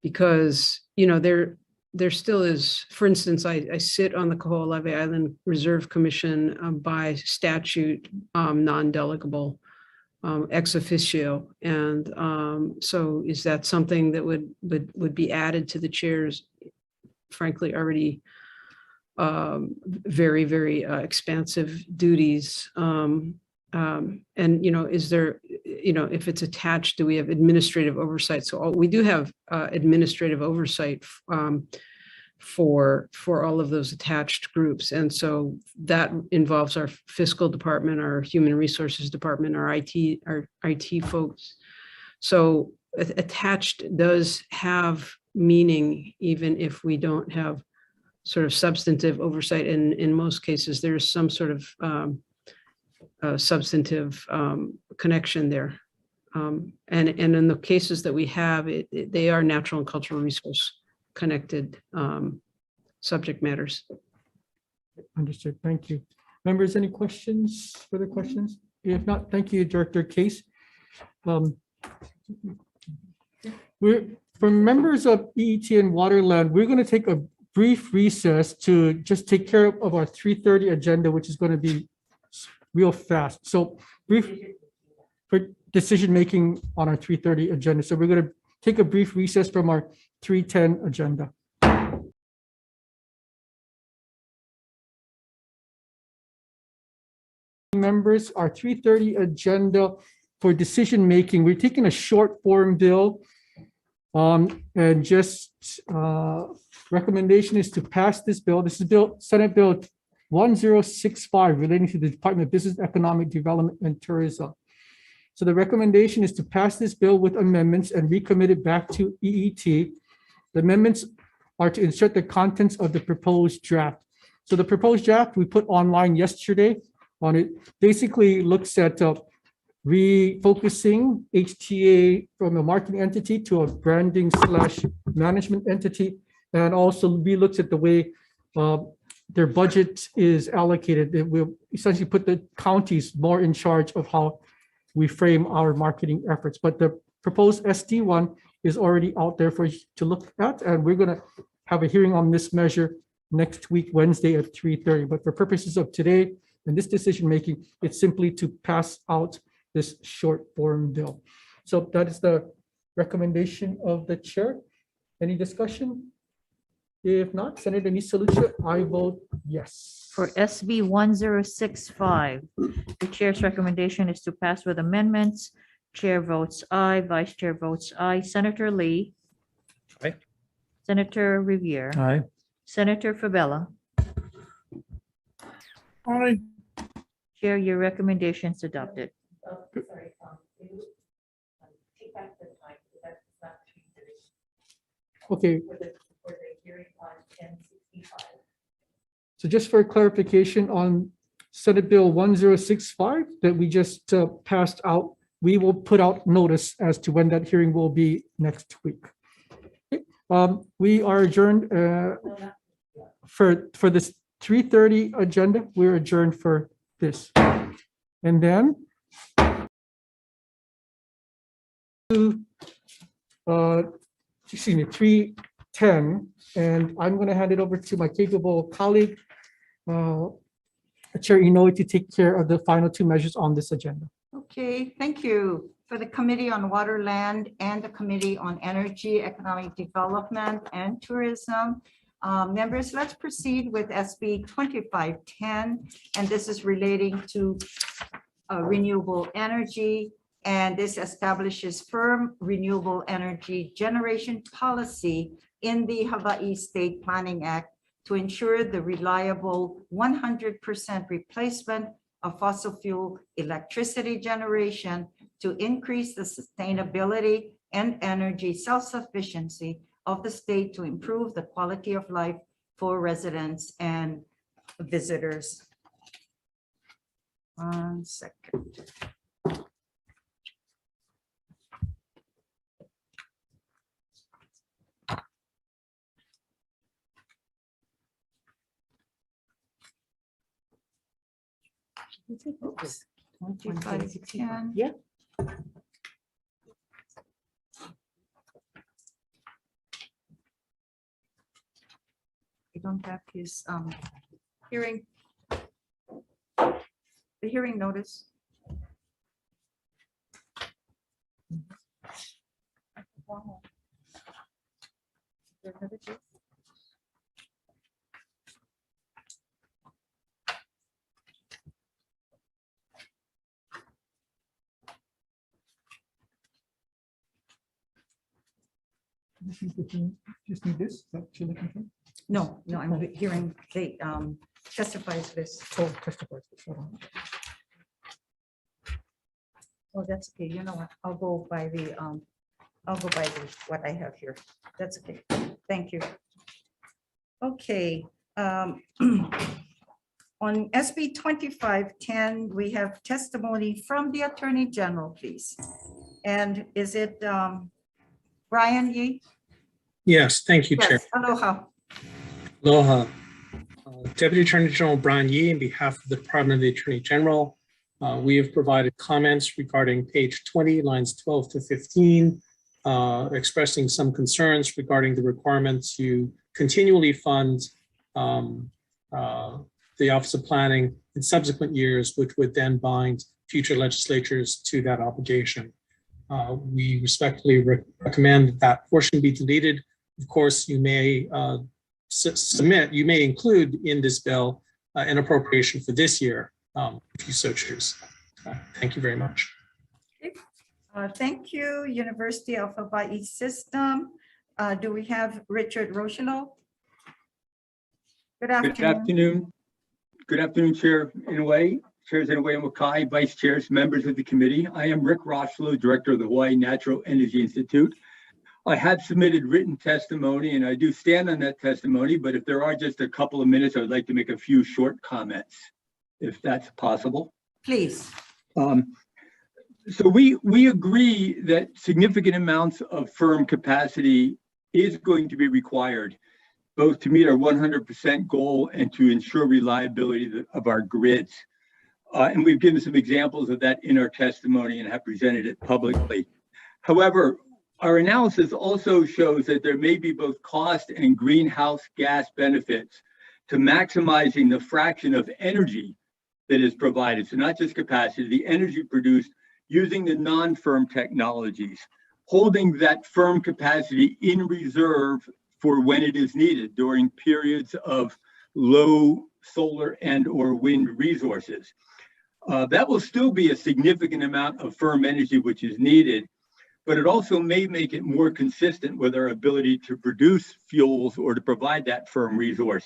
because there still is. For instance, I sit on the Kaho'olawe Island Reserve Commission by statute, non-delegable, ex officio, and so is that something that would be added to the chair's, frankly, already very, very expansive duties? And is there, if it's attached, do we have administrative oversight? So we do have administrative oversight for all of those attached groups, and so that involves our fiscal department, our human resources department, our IT folks. So attached does have meaning, even if we don't have sort of substantive oversight. And in most cases, there's some sort of substantive connection there. And in the cases that we have, they are natural and cultural resource connected subject matters. Understood. Thank you. Members, any questions, further questions? If not, thank you, Director Case. For members of EET and Waterland, we're going to take a brief recess to just take care of our 3:30 agenda, which is going to be real fast. So brief for decision-making on our 3:30 agenda. So we're going to take a brief recess from our 3:10 agenda. Members, our 3:30 agenda for decision-making, we're taking a short form bill. And just recommendation is to pass this bill. This is Senate Bill 1065 relating to the Department of Business, Economic Development and Tourism. So the recommendation is to pass this bill with amendments and recommit it back to EET. The amendments are to insert the contents of the proposed draft. So the proposed draft we put online yesterday on it basically looks at refocusing HTA from a marketing entity to a branding / management entity, and also relooks at the way their budget is allocated. It will essentially put the counties more in charge of how we frame our marketing efforts. But the proposed SD1 is already out there for you to look at, and we're going to have a hearing on this measure next week, Wednesday at 3:30. But for purposes of today and this decision making, it's simply to pass out this short form bill. So that is the recommendation of the chair. Any discussion? If not, Senator Nisa Lucha, I vote yes. For SB 1065, the chair's recommendation is to pass with amendments. Chair votes aye, vice chair votes aye. Senator Lee. Aye. Senator Rivera. Aye. Senator Favela. Aye. Chair, your recommendation is adopted. Okay. So just for clarification on Senate Bill 1065 that we just passed out, we will put out notice as to when that hearing will be next week. We are adjourned for this 3:30 agenda. We're adjourned for this. And then excuse me, 3:10, and I'm going to hand it over to my capable colleague, Chair Inoue, to take care of the final two measures on this agenda. Okay, thank you. For the Committee on Water, Land, and the Committee on Energy, Economic Development, and Tourism, members, let's proceed with SB 2510, and this is relating to renewable energy. And this establishes firm renewable energy generation policy in the Hawaii State Planning Act to ensure the reliable 100% replacement of fossil fuel electricity generation to increase the sustainability and energy self-sufficiency of the state to improve the quality of life for residents and visitors. 1 second. Oops. 2510. Yeah. We don't have his hearing. The hearing notice. Wow. Is there another case? Just need this, is that what you're looking for? No, I'm hearing the testifies this. Oh, testifies this, hold on. Oh, that's okay. You know what? I'll go by the what I have here. That's okay. Thank you. Okay. On SB 2510, we have testimony from the Attorney General, please. And is it Brian Yee? Yes, thank you, Chair. Yes, aloha. Aloha. Deputy Attorney General Brian Yee, on behalf of the Department of the Attorney General, we have provided comments regarding page 20, lines 12 to 15, expressing some concerns regarding the requirement to continually fund the Office of Planning in subsequent years, which would then bind future legislatures to that obligation. We respectfully recommend that portion be deleted. Of course, you may you may include in this bill an appropriation for this year, if you so choose. Thank you very much. Thank you, University of Hawaii System. Do we have Richard Rochelo? Good afternoon. Good afternoon. Good afternoon, Chair Inoue, Chairs Inoue and Wakai, Vice Chairs, members of the committee. I am Rick Rochelo, Director of the Hawaii Natural Energy Institute. I have submitted written testimony and I do stand on that testimony, but if there are just a couple of minutes, I would like to make a few short comments, if that's possible. Please. So we agree that significant amounts of firm capacity is going to be required, both to meet our 100% goal and to ensure reliability of our grids. And we've given some examples of that in our testimony and have presented it publicly. However, our analysis also shows that there may be both cost and greenhouse gas benefits to maximizing the fraction of energy that is provided. So not just capacity, the energy produced using the non-firm technologies, holding that firm capacity in reserve for when it is needed during periods of low solar and or wind resources. That will still be a significant amount of firm energy which is needed, but it also may make it more consistent with our ability to produce fuels or to provide that firm resource.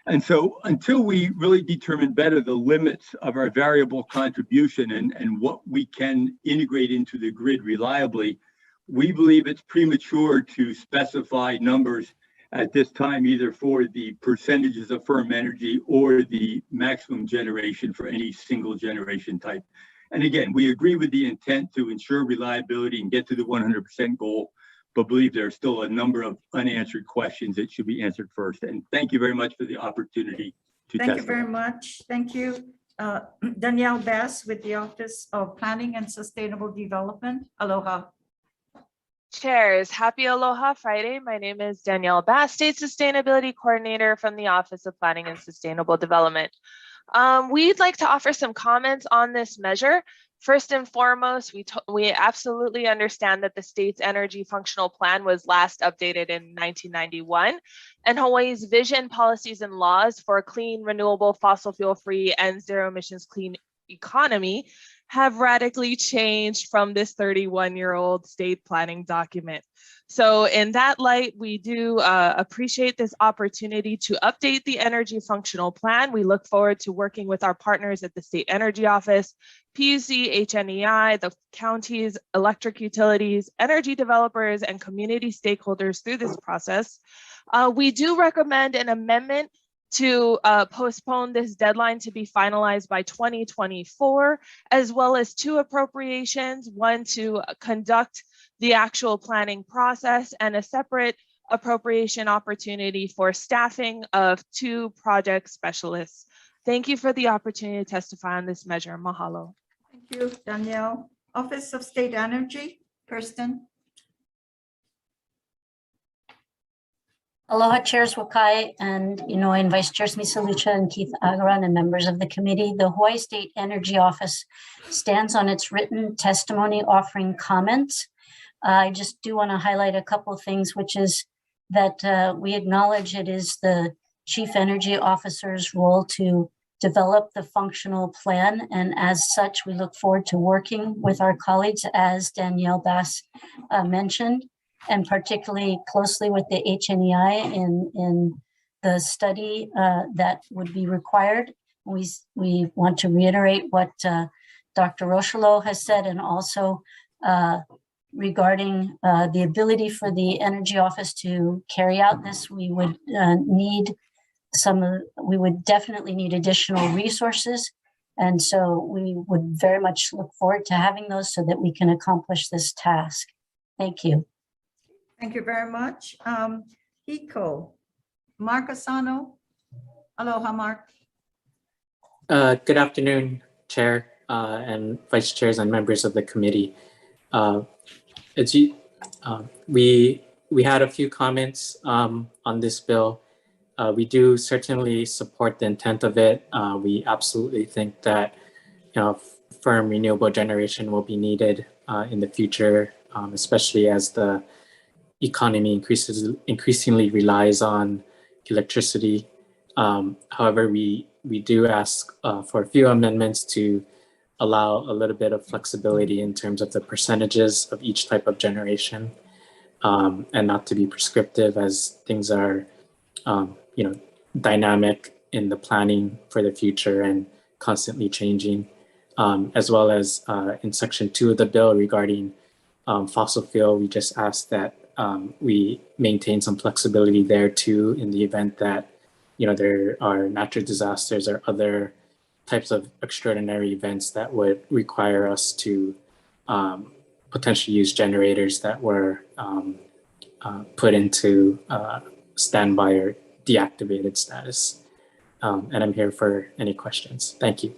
And so until we really determine better the limits of our variable contribution and what we can integrate into the grid reliably, we believe it's premature to specify numbers at this time, either for the percentages of firm energy or the maximum generation for any single generation type. And again, we agree with the intent to ensure reliability and get to the 100% goal, but believe there are still a number of unanswered questions that should be answered first. And thank you very much for the opportunity to testify. Thank you very much. Thank you. Danielle Bass with the Office of Planning and Sustainable Development. Aloha. Chairs, happy Aloha Friday. My name is Danielle Bass, State Sustainability Coordinator from the Office of Planning and Sustainable Development. We'd like to offer some comments on this measure. First and foremost, we absolutely understand that the state's energy functional plan was last updated in 1991, and Hawaii's vision, policies, and laws for a clean, renewable, fossil fuel-free, and zero emissions clean economy have radically changed from this 31-year-old state planning document. So in that light, we do appreciate this opportunity to update the energy functional plan. We look forward to working with our partners at the State Energy Office, PUC, HNEI, the counties, electric utilities, energy developers, and community stakeholders through this process. We do recommend an amendment to postpone this deadline to be finalized by 2024, as well as 2 appropriations, one to conduct the actual planning process and a separate appropriation opportunity for staffing of 2 project specialists. Thank you for the opportunity to testify on this measure. Mahalo. Thank you, Danielle. Office of State Energy, Kirsten. Aloha, Chairs Wakai and Inouye, and Vice Chairs Misalucha and Keith Agaran, and members of the committee. The Hawaii State Energy Office stands on its written testimony offering comments. I just do want to highlight a couple of things, which is that we acknowledge it is the Chief Energy Officer's role to develop the functional plan. And as such, we look forward to working with our colleagues, as Danielle Bass mentioned, and particularly closely with the HNEI in the study that would be required. We want to reiterate what Dr. Rochelo has said, and also regarding the ability for the Energy Office to carry out this, we would definitely need additional resources. And so we would very much look forward to having those so that we can accomplish this task. Thank you. Thank you very much. HECO, Mark Asano. Aloha, Mark. Good afternoon, Chair and Vice Chairs and members of the committee. We had a few comments on this bill. We do certainly support the intent of it. We absolutely think that firm renewable generation will be needed in the future, especially as the economy increasingly relies on electricity. However, we do ask for a few amendments to allow a little bit of flexibility in terms of the percentages of each type of generation, and not to be prescriptive, as things are dynamic in the planning for the future and constantly changing, as well as in Section 2 of the bill regarding fossil fuel. We just ask that we maintain some flexibility there too, in the event that there are natural disasters or other types of extraordinary events that would require us to potentially use generators that were put into standby or deactivated status. And I'm here for any questions. Thank you.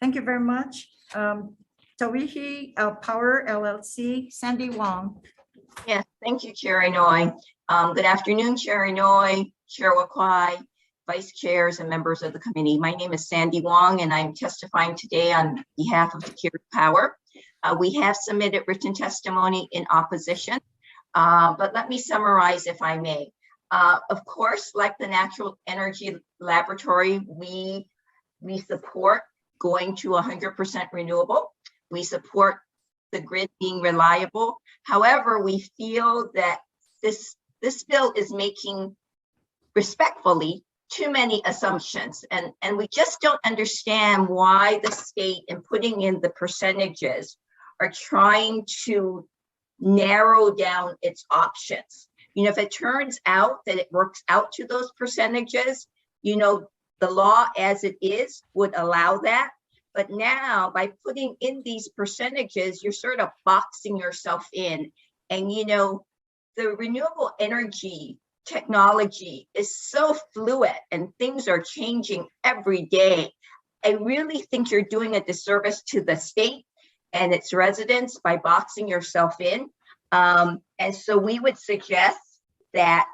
Thank you very much. Tawihi Power LLC, Sandy Wong. Yes, thank you, Chair Inouye. Good afternoon, Chair Inouye, Chair Wakai, Vice Chairs, and members of the committee. My name is Sandy Wong, and I'm testifying today on behalf of Secure Power. We have submitted written testimony in opposition, but let me summarize if I may. Of course, like the Natural Energy Laboratory, we support going to 100% renewable. We support the grid being reliable. However, we feel that this bill is making, respectfully, too many assumptions. And we just don't understand why the state, in putting in the percentages, are trying to narrow down its options. You know, if it turns out that it works out to those percentages, you know, the law as it is would allow that. But now by putting in these percentages, you're sort of boxing yourself in. And, you know, the renewable energy technology is so fluid and things are changing every day. I really think you're doing a disservice to the state and its residents by boxing yourself in. And so we would suggest that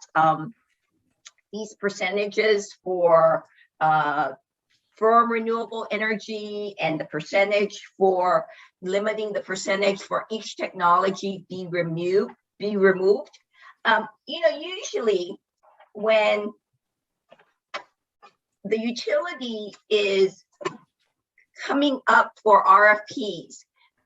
these percentages for firm renewable energy and the percentage for limiting the percentage for each technology be removed. You know, usually when the utility is coming up for RFPs,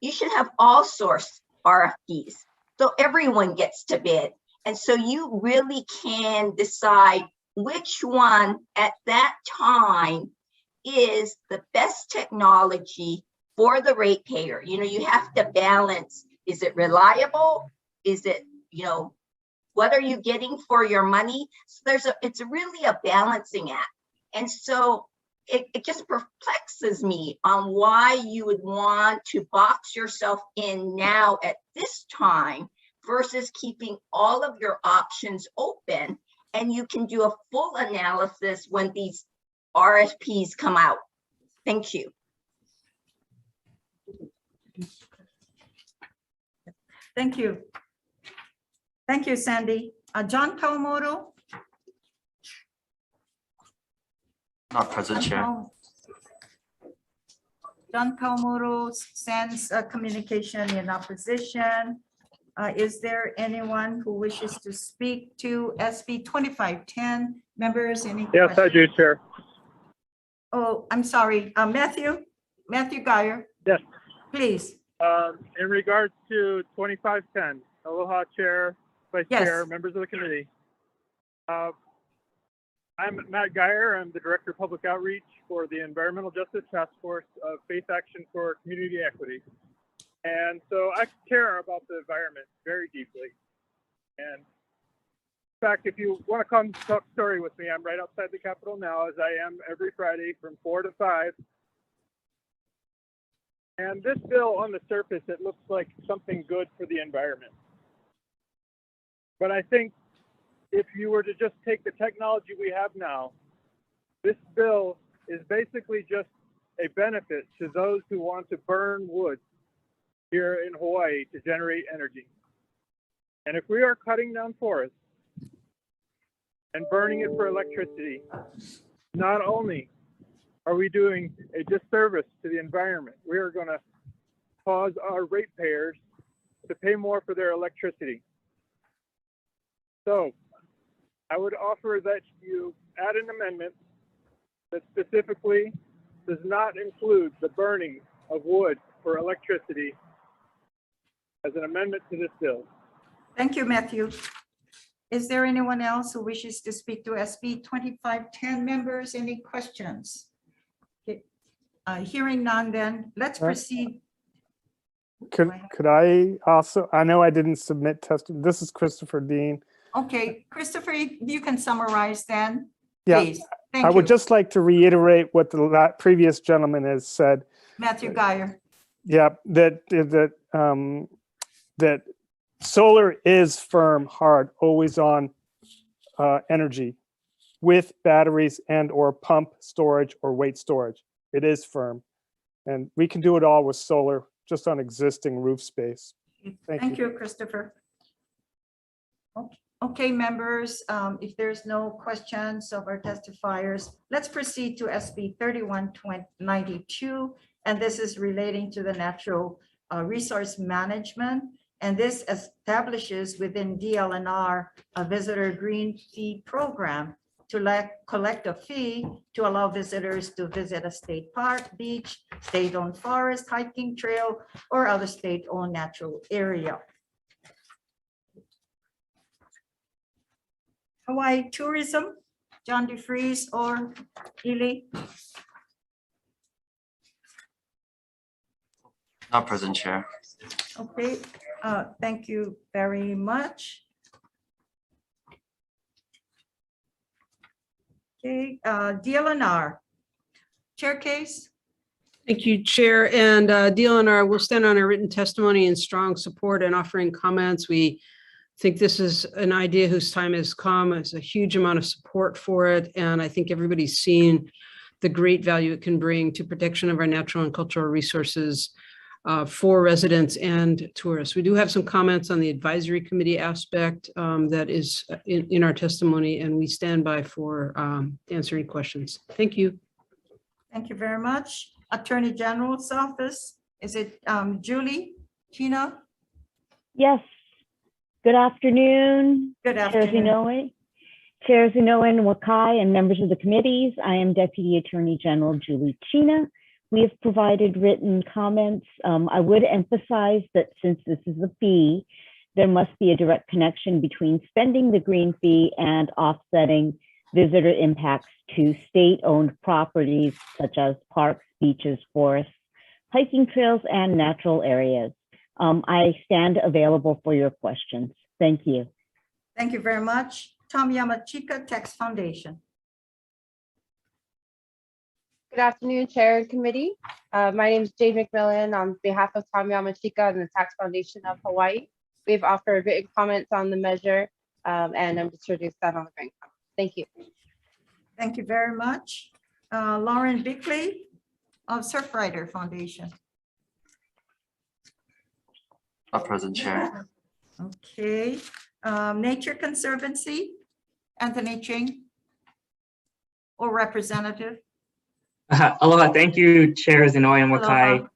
you should have all source RFPs, so everyone gets to bid. And so you really can decide which one at that time is the best technology for the ratepayer. You know, you have to balance, is it reliable? Is it, you know, what are you getting for your money? So it's really a balancing act. And so it just perplexes me on why you would want to box yourself in now at this time versus keeping all of your options open, and you can do a full analysis when these RFPs come out. Thank you. Thank you. Thank you, Sandy. John Kawamoto. Not present, Chair. John Kawamoto sends a communication in opposition. Is there anyone who wishes to speak to SB 2510? Members, any Yes, I do, Chair. Oh, I'm sorry. Matthew Geyer. Yes. Please. In regards to 2510, aloha, Chair, Vice Yes. Chair, members of the committee. I'm Matt Geyer. I'm the Director of Public Outreach for the Environmental Justice Task Force of Faith Action for Community Equity. And so I care about the environment very deeply. And in fact, if you want to come talk story with me, I'm right outside the Capitol now, as I am every Friday from 4 to 5. And this bill, on the surface, it looks like something good for the environment. But I think if you were to just take the technology we have now, this bill is basically just a benefit to those who want to burn wood here in Hawaii to generate energy. And if we are cutting down forests and burning it for electricity, not only are we doing a disservice to the environment, we are going to cause our ratepayers to pay more for their electricity. So I would offer that you add an amendment that specifically does not include the burning of wood for electricity as an amendment to this bill. Thank you, Matthew. Is there anyone else who wishes to speak to SB 2510? Members, any questions? Okay. Hearing none, then let's proceed. Could I also, I know I didn't submit testimony. This is Christopher Dean. Okay, Christopher, you can summarize then, Yeah, please. Thank I you. would just like to reiterate what the previous gentleman has said. Matthew Geyer. Yeah, that solar is firm, hard, always on energy with batteries and or pump storage or weight storage. It is firm. And we can do it all with solar, just on existing roof space. Thank you, Christopher. Okay, members, if there's no questions of our testifiers, let's proceed to SB 3192. And this is relating to the natural resource management. And this establishes within DLNR a visitor green fee program to collect a fee to allow visitors to visit a state park, beach, state-owned forest, hiking trail, or other state-owned natural area. Hawaii Tourism, John DeFries or Ely? Not present, Chair. Okay, thank you very much. Okay, DLNR, Chair Case. Thank you, Chair. And DLNR will stand on our written testimony in strong support and offering comments. We think this is an idea whose time has come. There's a huge amount of support for it. And I think everybody's seen the great value it can bring to protection of our natural and cultural resources for residents and tourists. We do have some comments on the advisory committee aspect that is in our testimony, and we stand by for answering questions. Thank you. Thank you very much. Attorney General's Office, is it Julie, Tina? Yes. Good afternoon. Good afternoon. Chair Zinoe and Wakai and members of the committees. I am Deputy Attorney General Julie Chena. We have provided written comments. I would emphasize that since this is a fee, there must be a direct connection between spending the green fee and offsetting visitor impacts to state-owned properties such as parks, beaches, forests, hiking trails, and natural areas. I stand available for your questions. Thank you. Thank you very much. Tom Yamachika, Tax Foundation. Good afternoon, Chair and Committee. My name is Jade McMillan on behalf of Tom Yamachika and the Tax Foundation of Hawaii. We've offered written comments on the measure, and I'm just here to stand on the written comments. Thank you. Thank you very much. Lauren Bickley of Surfrider Foundation. Not present, Chair. Okay. Nature Conservancy, Anthony Ching or representative. Aloha, thank you, Chair Zinoe and Wakai,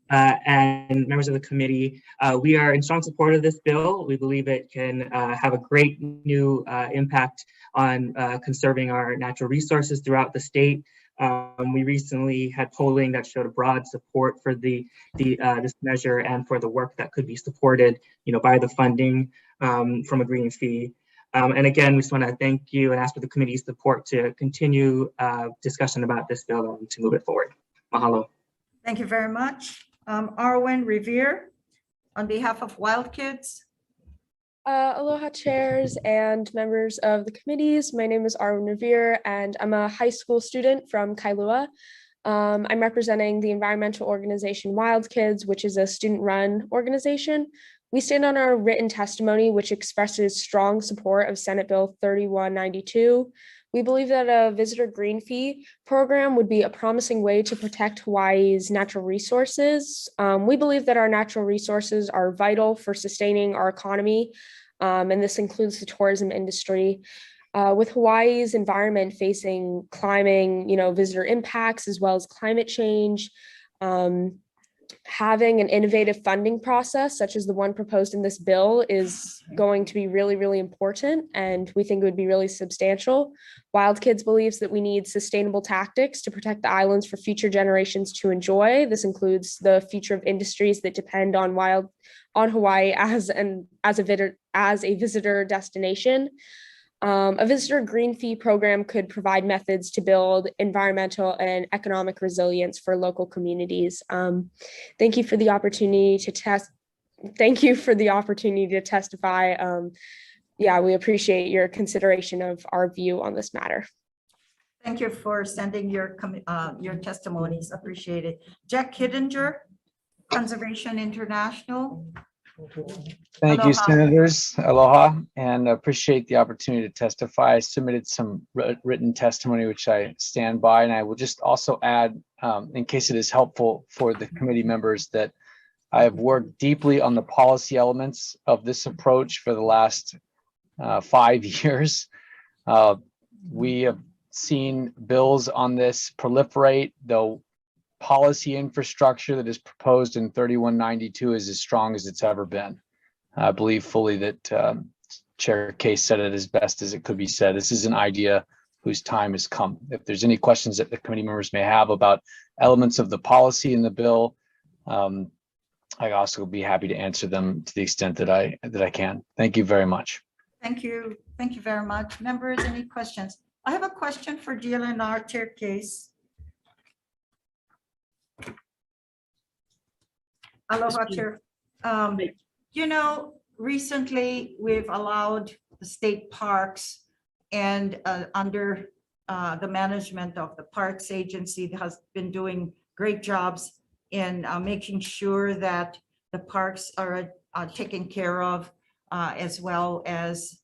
and members of the committee. We are in strong support of this bill. We believe it can have a great new impact on conserving our natural resources throughout the state. We recently had polling that showed a broad support for this measure and for the work that could be supported, by the funding from a green fee. And again, we just want to thank you and ask for the committee's support to continue discussion about this bill and to move it forward. Mahalo. Thank you very much. Arwen Revere, on behalf of Wild Kids. Aloha, chairs and members of the committees. My name is Arwen Revere, and I'm a high school student from Kailua. I'm representing the environmental organization Wild Kids, which is a student-run organization. We stand on our written testimony, which expresses strong support of Senate Bill 3192. We believe that a visitor green fee program would be a promising way to protect Hawaii's natural resources. We believe that our natural resources are vital for sustaining our economy, and this includes the tourism industry. With Hawaii's environment facing climbing, visitor impacts as well as climate change, having an innovative funding process such as the one proposed in this bill is going to be really, really important, and we think it would be really substantial. Wild Kids believes that we need sustainable tactics to protect the islands for future generations to enjoy. This includes the future of industries that depend on Hawaii as a visitor destination. A visitor green fee program could provide methods to build environmental and economic resilience for local communities. Thank you for the opportunity to testify. We appreciate your consideration of our view on this matter. Thank you for sending your testimonies. Appreciate it. Jack Kiddinger, Conservation International. Thank you, Aloha. Senators. Aloha, and appreciate the opportunity to testify. I submitted some written testimony, which I stand by, and I will just also add, in case it is helpful for the committee members, that I have worked deeply on the policy elements of this approach for the last 5 years. We have seen bills on this proliferate, though policy infrastructure that is proposed in 3192 is as strong as it's ever been. I believe fully that Chair Case said it as best as it could be said. This is an idea whose time has come. If there's any questions that the committee members may have about elements of the policy in the bill, I also be happy to answer them to the extent that I can. Thank you very much. Thank you. Thank you very much. Members, any questions? I have a question for DLNR Chair Case. Aloha, Chair. You know, recently we've allowed the state parks and under the management of the Parks Agency that has been doing great jobs in making sure that the parks are taken care of, as well as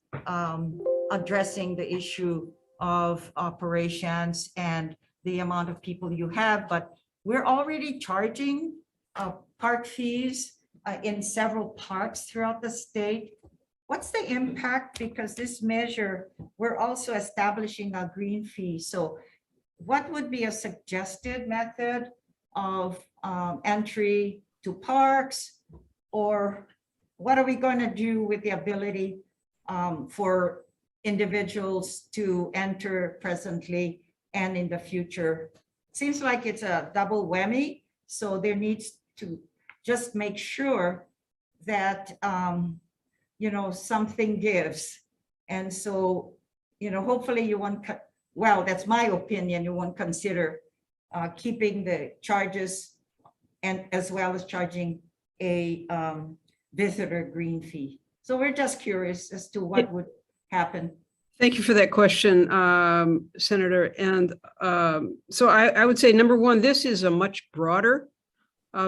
addressing the issue of operations and the amount of people you have. But we're already charging park fees in several parks throughout the state. What's the impact? Because this measure, we're also establishing a green fee. So what would be a suggested method of entry to parks? Or what are we going to do with the ability for individuals to enter presently and in the future? Seems like it's a double whammy. So there needs to just make sure that, you know, something gives. And so, you know, hopefully you won't, well, that's my opinion, you won't consider keeping the charges and as well as charging a visitor green fee. So we're just curious as to what would happen. Thank you for that question, Senator. And so I would say, number one, this is a much broader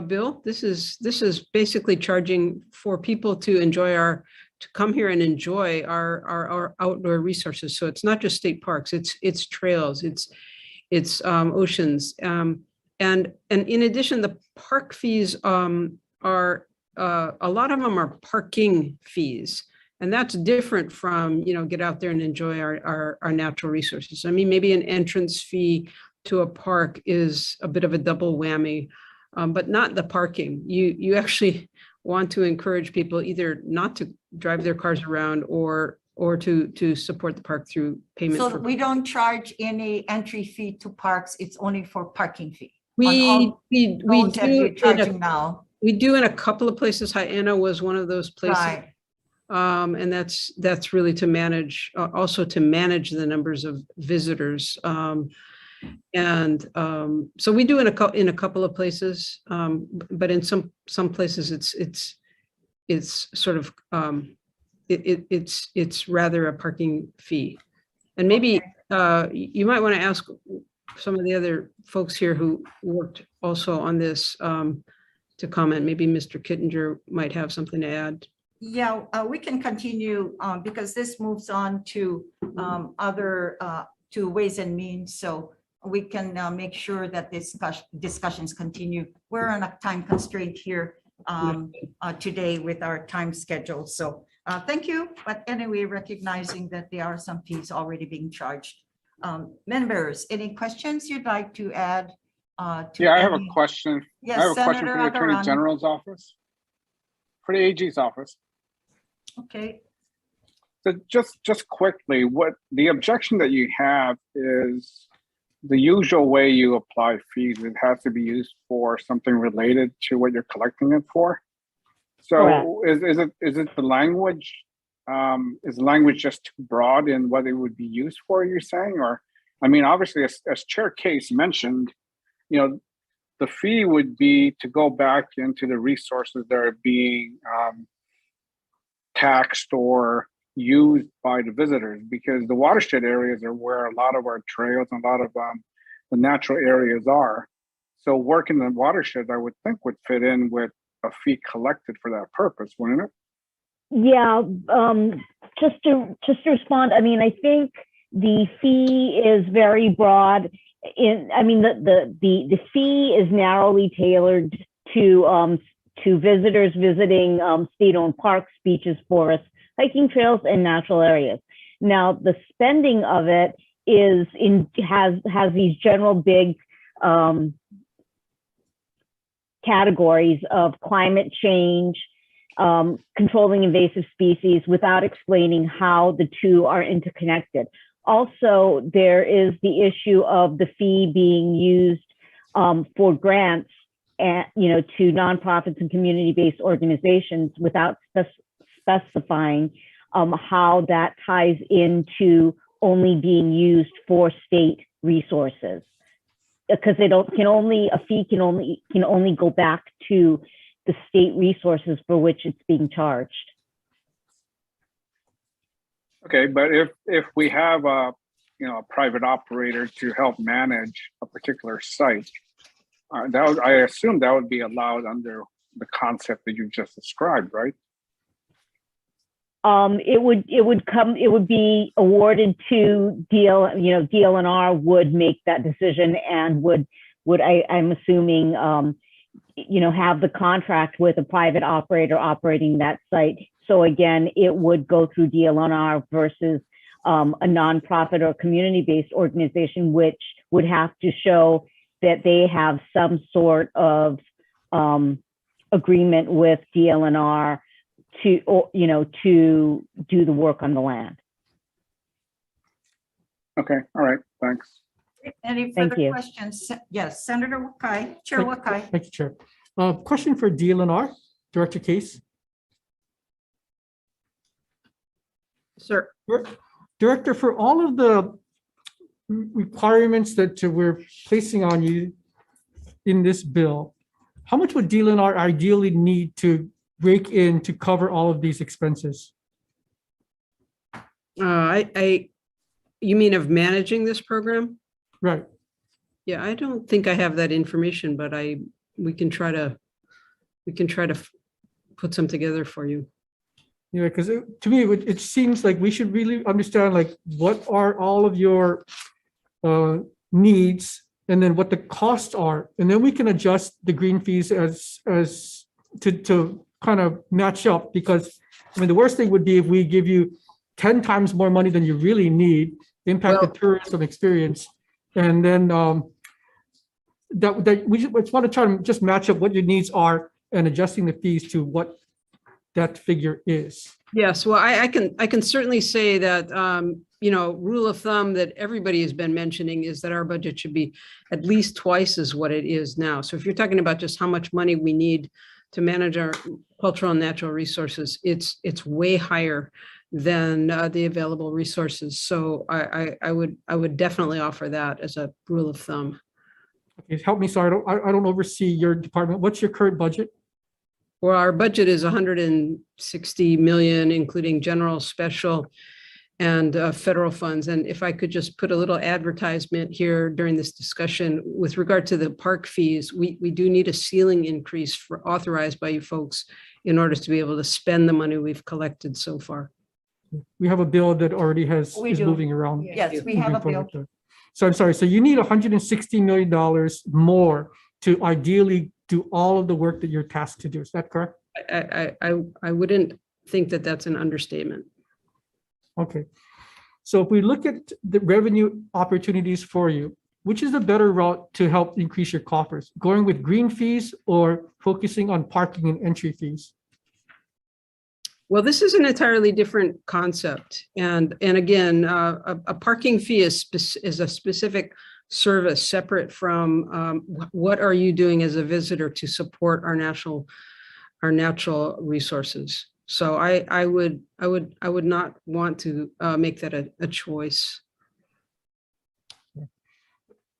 bill. This is basically charging for people to enjoy to come here and enjoy our outdoor resources. So it's not just state parks, it's trails, it's oceans. And in addition, the park fees are, a lot of them are parking fees. And that's different from, you know, get out there and enjoy our natural resources. I mean, maybe an entrance fee to a park is a bit of a double whammy, but not the parking. You actually want to encourage people either not to drive their cars around or to support the park through payment. So we don't charge any entry fee to parks. It's only for parking fee. We do charging now. We do in a couple of places. Hyanna was one of those places. Right. And that's really to manage, also to manage the numbers of visitors. So we do in a couple of places, but in some places it's sort of it's rather a parking fee. And maybe you might want to ask some of the other folks here who worked also on this to comment. Maybe Mr. Kittinger might have something to add. Yeah, we can continue because this moves on to other to Ways and Means. So we can make sure that this discussions continue. We're on a time constraint here today with our time schedule. So thank you. But anyway, recognizing that there are some fees already being charged. Members, any questions you'd like to add? Yeah, I have a question. Yes, I have a question Senator from the Attorney Agaran. General's office, for the AG's office. Okay. So just quickly, what the objection that you have is the usual way you apply fees. It has to be used for something related to what you're collecting it for. So is it the language? Is the language just too broad in what it would be used for? You're saying, or I mean, obviously, as Chair Case mentioned, you know, the fee would be to go back into the resources that are being taxed or used by the visitors, because the watershed areas are where a lot of our trails and a lot of the natural areas are. So work in the watershed, I would think, would fit in with a fee collected for that purpose, wouldn't it? Yeah, just to respond, I mean, I think the fee is very broad. The fee is narrowly tailored to visitors visiting state-owned parks, beaches, forests, hiking trails, and natural areas. Now, the spending of it has these general big categories of climate change, controlling invasive species, without explaining how the two are interconnected. Also, there is the issue of the fee being used for grants and, to nonprofits and community-based organizations without specifying how that ties into only being used for state resources, because a fee can only go back to the state resources for which it's being charged. Okay, but if we have a private operator to help manage a particular site, I assume that would be allowed under the concept that you just described, right? It would be awarded to DLNR would make that decision and would I'm assuming have the contract with a private operator operating that site. So again, it would go through DLNR versus a nonprofit or community-based organization, which would have to show that they have some sort of agreement with DLNR to do the work on the land. Okay, all right, thanks. Any Thank further you. questions? Yes, Senator Wakai, Chair Wakai. Thank you, Chair. Question for DLNR, Director Case. Sir. Director, for all of the requirements that we're placing on you in this bill, how much would DLNR ideally need to rake in to cover all of these expenses? You mean of managing this program? Right. Yeah, I don't think I have that information, but we can try to put some together for you. Yeah, because to me, it seems like we should really understand like what are all of your needs, and then what the costs are, and then we can adjust the green fees as to kind of match up. Because I mean, the worst thing would be if we give you 10 times more money than you really need, impact the tourism experience, and then that we just want to try to just match up what your needs are and adjusting the fees to what that figure is. Yes, well, I can certainly say that, rule of thumb that everybody has been mentioning is that our budget should be at least twice as what it is now. So if you're talking about just how much money we need to manage our cultural and natural resources, it's way higher than the available resources. So I would definitely offer that as a rule of thumb. Okay, help me. So I don't oversee your department. What's your current budget? Well, our budget is 160 million, including general, special, and federal funds. And if I could just put a little advertisement here during this discussion with regard to the park fees, we do need a ceiling increase authorized by you folks in order to be able to spend the money we've collected so far. We have a bill that already is moving around. Yes, we have a bill. So I'm sorry. So you need $160 million more to ideally do all of the work that you're tasked to do. Is that correct? I wouldn't think that that's an understatement. Okay. So if we look at the revenue opportunities for you, which is the better route to help increase your coffers? Going with green fees or focusing on parking and entry fees? Well, this is an entirely different concept. And again, a parking fee is a specific service separate from what are you doing as a visitor to support our natural resources. So I would not want to make that a choice.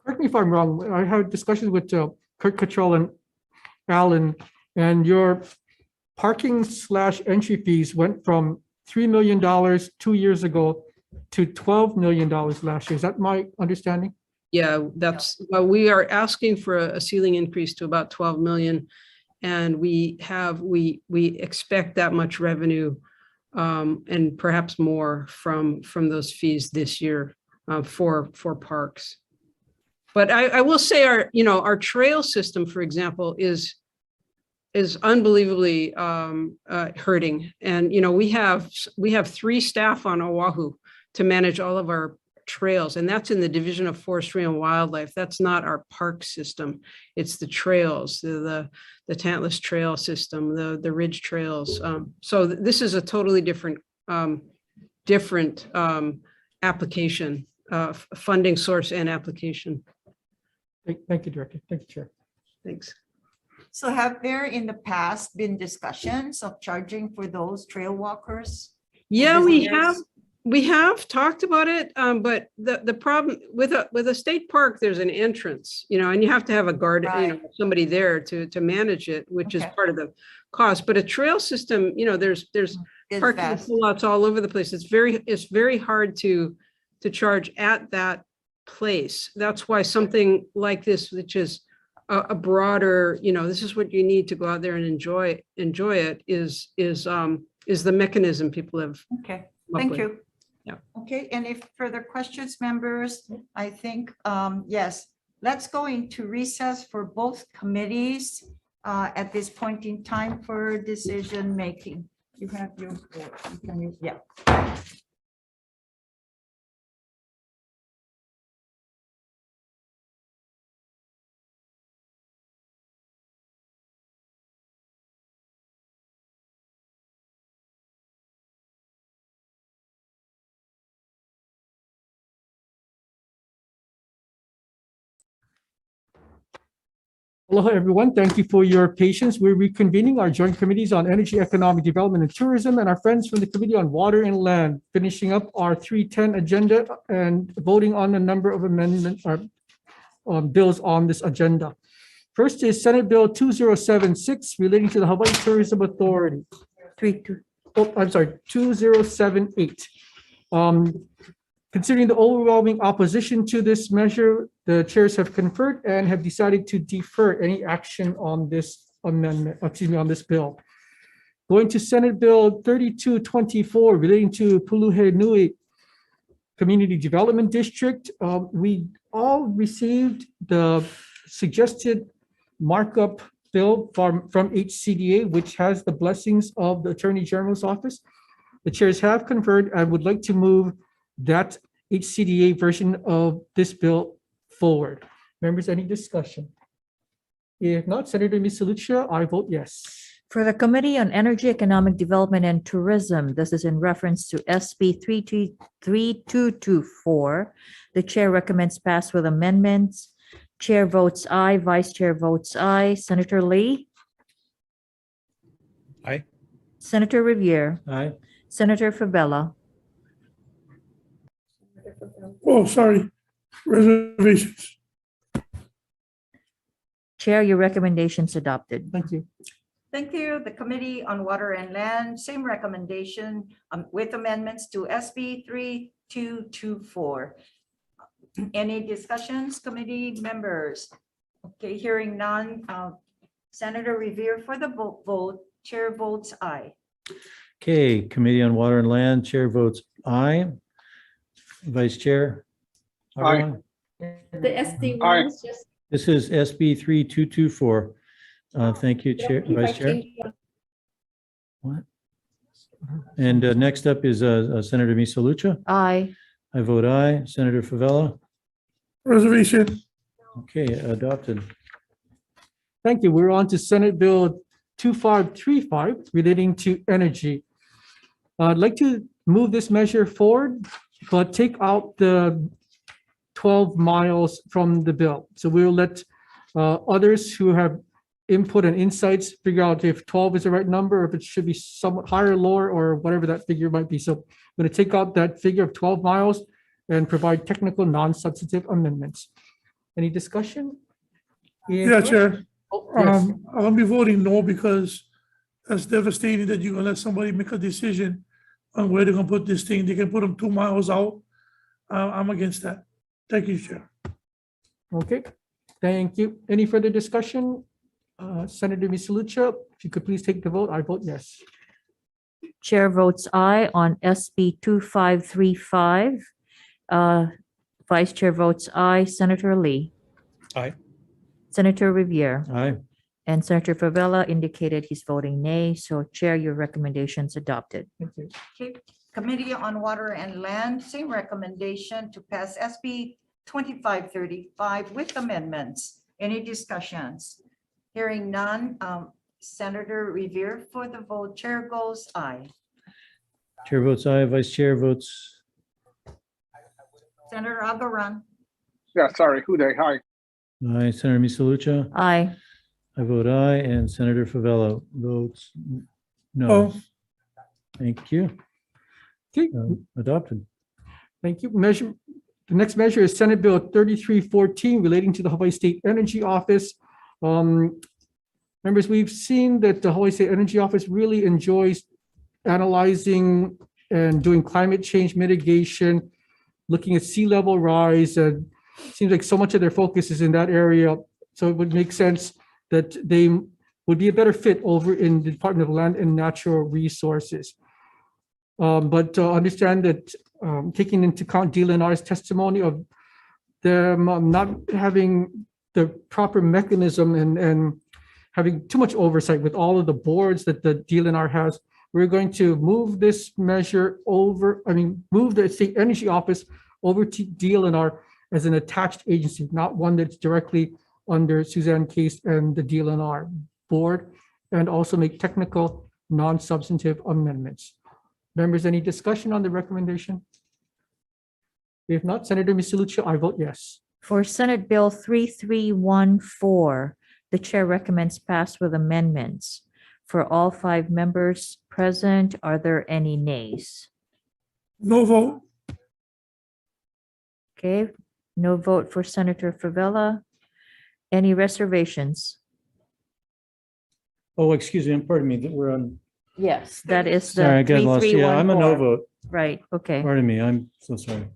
Correct me if I'm wrong. I had discussions with Kurt Cottrell and Alan, and your parking/entry fees went from $3 million 2 years ago to $12 million last year. Is that my understanding? Yeah, we are asking for a ceiling increase to about 12 million. And we expect that much revenue and perhaps more from those fees this year for parks. But I will say our trail system, for example, is unbelievably hurting. And we have 3 staff on Oahu to manage all of our trails, and that's in the Division of Forestry and Wildlife. That's not our park system. It's the trails, the Tantalus Trail system, the Ridge Trails. So this is a totally different application, funding source and application. Thank you, Director. Thank you, Chair. Thanks. So have there in the past been discussions of charging for those trail walkers? Yeah, we have talked about it, but the problem with a state park, there's an entrance, and you have to have a guard, somebody there to manage it, which is part of the cost. But a trail system, there's parking lots all over the place. It's very hard to charge at that place. That's why something like this, which is a broader, this is what you need to go out there and enjoy it, is the mechanism people have. Okay, thank you. Yeah. Okay, and if further questions, members, I think, yes, let's go into recess for both committees at this point in time for decision making. You have your, you can use, yeah. Hello, everyone. Thank you for your patience. We're reconvening our joint committees on energy, economic development, and tourism, and our friends from the Committee on Water and Land, finishing up our 310 agenda and voting on a number of amendments or bills on this agenda. First is Senate Bill 2076 relating to the Hawaii Tourism Authority. 2078. Considering the overwhelming opposition to this measure, the chairs have conferred and have decided to defer any action on this amendment, on this bill. Going to Senate Bill 3224 relating to Puluhenui Community Development District. We all received the suggested markup bill from HCDA, which has the blessings of the Attorney General's office. The chairs have conferred. I would like to move that HCDA version of this bill forward. Members, any discussion? If not, Senator Misalucha, I vote yes. For the Committee on Energy, Economic Development, and Tourism, this is in reference to SB 3224. The chair recommends pass with amendments. Chair votes aye, Vice Chair votes aye. Senator Lee? Aye. Senator Riviere? Aye. Senator Fabella? Oh, sorry, reservations. Chair, your recommendation's adopted. Thank you. Thank you. The Committee on Water and Land, same recommendation with amendments to SB 3224. Any discussions, committee members? Okay, hearing none. Senator Riviere for the vote. Chair votes aye. Okay, Committee on Water and Land, Chair votes aye. Vice Chair? Aye. The SD Aye. one is just. This is SB 3224. Thank you, Chair, If I Vice Chair. change the- What? And next up is Senator Misalucha. Aye. I vote aye. Senator Favela? Reservation. Okay, adopted. Thank you. We're on to Senate Bill 2535 relating to energy. I'd like to move this measure forward, but take out the 12 miles from the bill. So we'll let others who have input and insights figure out if 12 is the right number, or if it should be somewhat higher, lower, or whatever that figure might be. So I'm going to take out that figure of 12 miles and provide technical non-substantive amendments. Any discussion? Yeah, Chair. Yes. I'm gonna be voting no because that's devastating that you're gonna let somebody make a decision on where they're gonna put this thing. They can put them 2 miles out. I'm against that. Thank you, Chair. Okay, thank you. Any further discussion? Senator Misalucha, if you could please take the vote, I vote yes. Chair votes aye on SB 2535. Vice Chair votes aye. Senator Lee. Aye. Senator Rivera. Aye. And Senator Favela indicated he's voting nay. So Chair, your recommendation's adopted. Thank you. Okay, Committee on Water and Land, same recommendation to pass SB 2535 with amendments. Any discussions? Hearing none, Senator Revere for the vote. Chair goes aye. Chair votes aye. Vice Chair votes Senator Agaran. Yeah, sorry, Huday, hi. aye. Senator Misalucha. Aye. I vote aye, and Senator Favela votes no. Oh. Thank you. Okay, Adopted. thank you. The next measure is Senate Bill 3314 relating to the Hawaii State Energy Office. Members, we've seen that the Hawaii State Energy Office really enjoys analyzing and doing climate change mitigation, looking at sea level rise. Seems like so much of their focus is in that area. So it would make sense that they would be a better fit over in the Department of Land and Natural Resources. But understand that taking into account DLNR's testimony of them not having the proper mechanism and having too much oversight with all of the boards that the DLNR has, we're going to move this measure over, move the State Energy Office over to DLNR as an attached agency, not one that's directly under Suzanne Case and the DLNR board, and also make technical non-substantive amendments. Members, any discussion on the recommendation? If not, Senator Misalucha, I vote yes. For Senate Bill 3314, the chair recommends pass with amendments. For all 5 members present, are there any nays? No vote. Okay, no vote for Senator Favela. Any reservations? Oh, excuse me, pardon me, that we're on. Yes, that is the Sorry, I got lost. Yeah, I'm a no 3314. vote. Right, okay. Pardon me, I'm so sorry.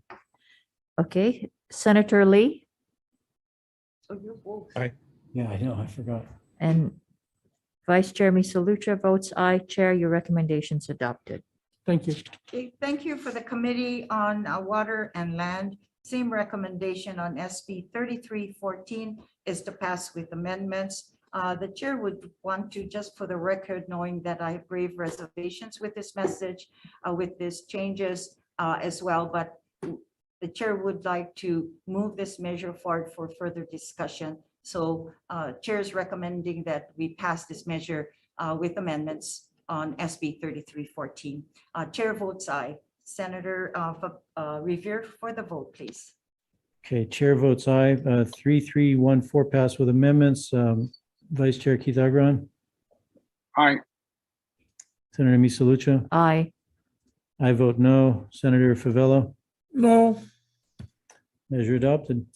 Okay, Senator Lee Aye. Yeah, I know, I forgot. and Vice Chair Misalucha votes aye. Chair, your recommendation's adopted. Thank you. Okay, thank you for the Committee on Water and Land. Same recommendation on SB 3314 is to pass with amendments. The chair would want to, just for the record, knowing that I have grave reservations with this message, with these changes as well, but the chair would like to move this measure forward for further discussion. So chair is recommending that we pass this measure with amendments on SB 3314. Chair votes aye. Senator Revere for the vote, please. Okay, chair votes aye. 3314 pass with amendments. Vice Chair Keith Agron. Aye. Senator Misalucha. Aye. I vote no. Senator Favela. No. Measure adopted.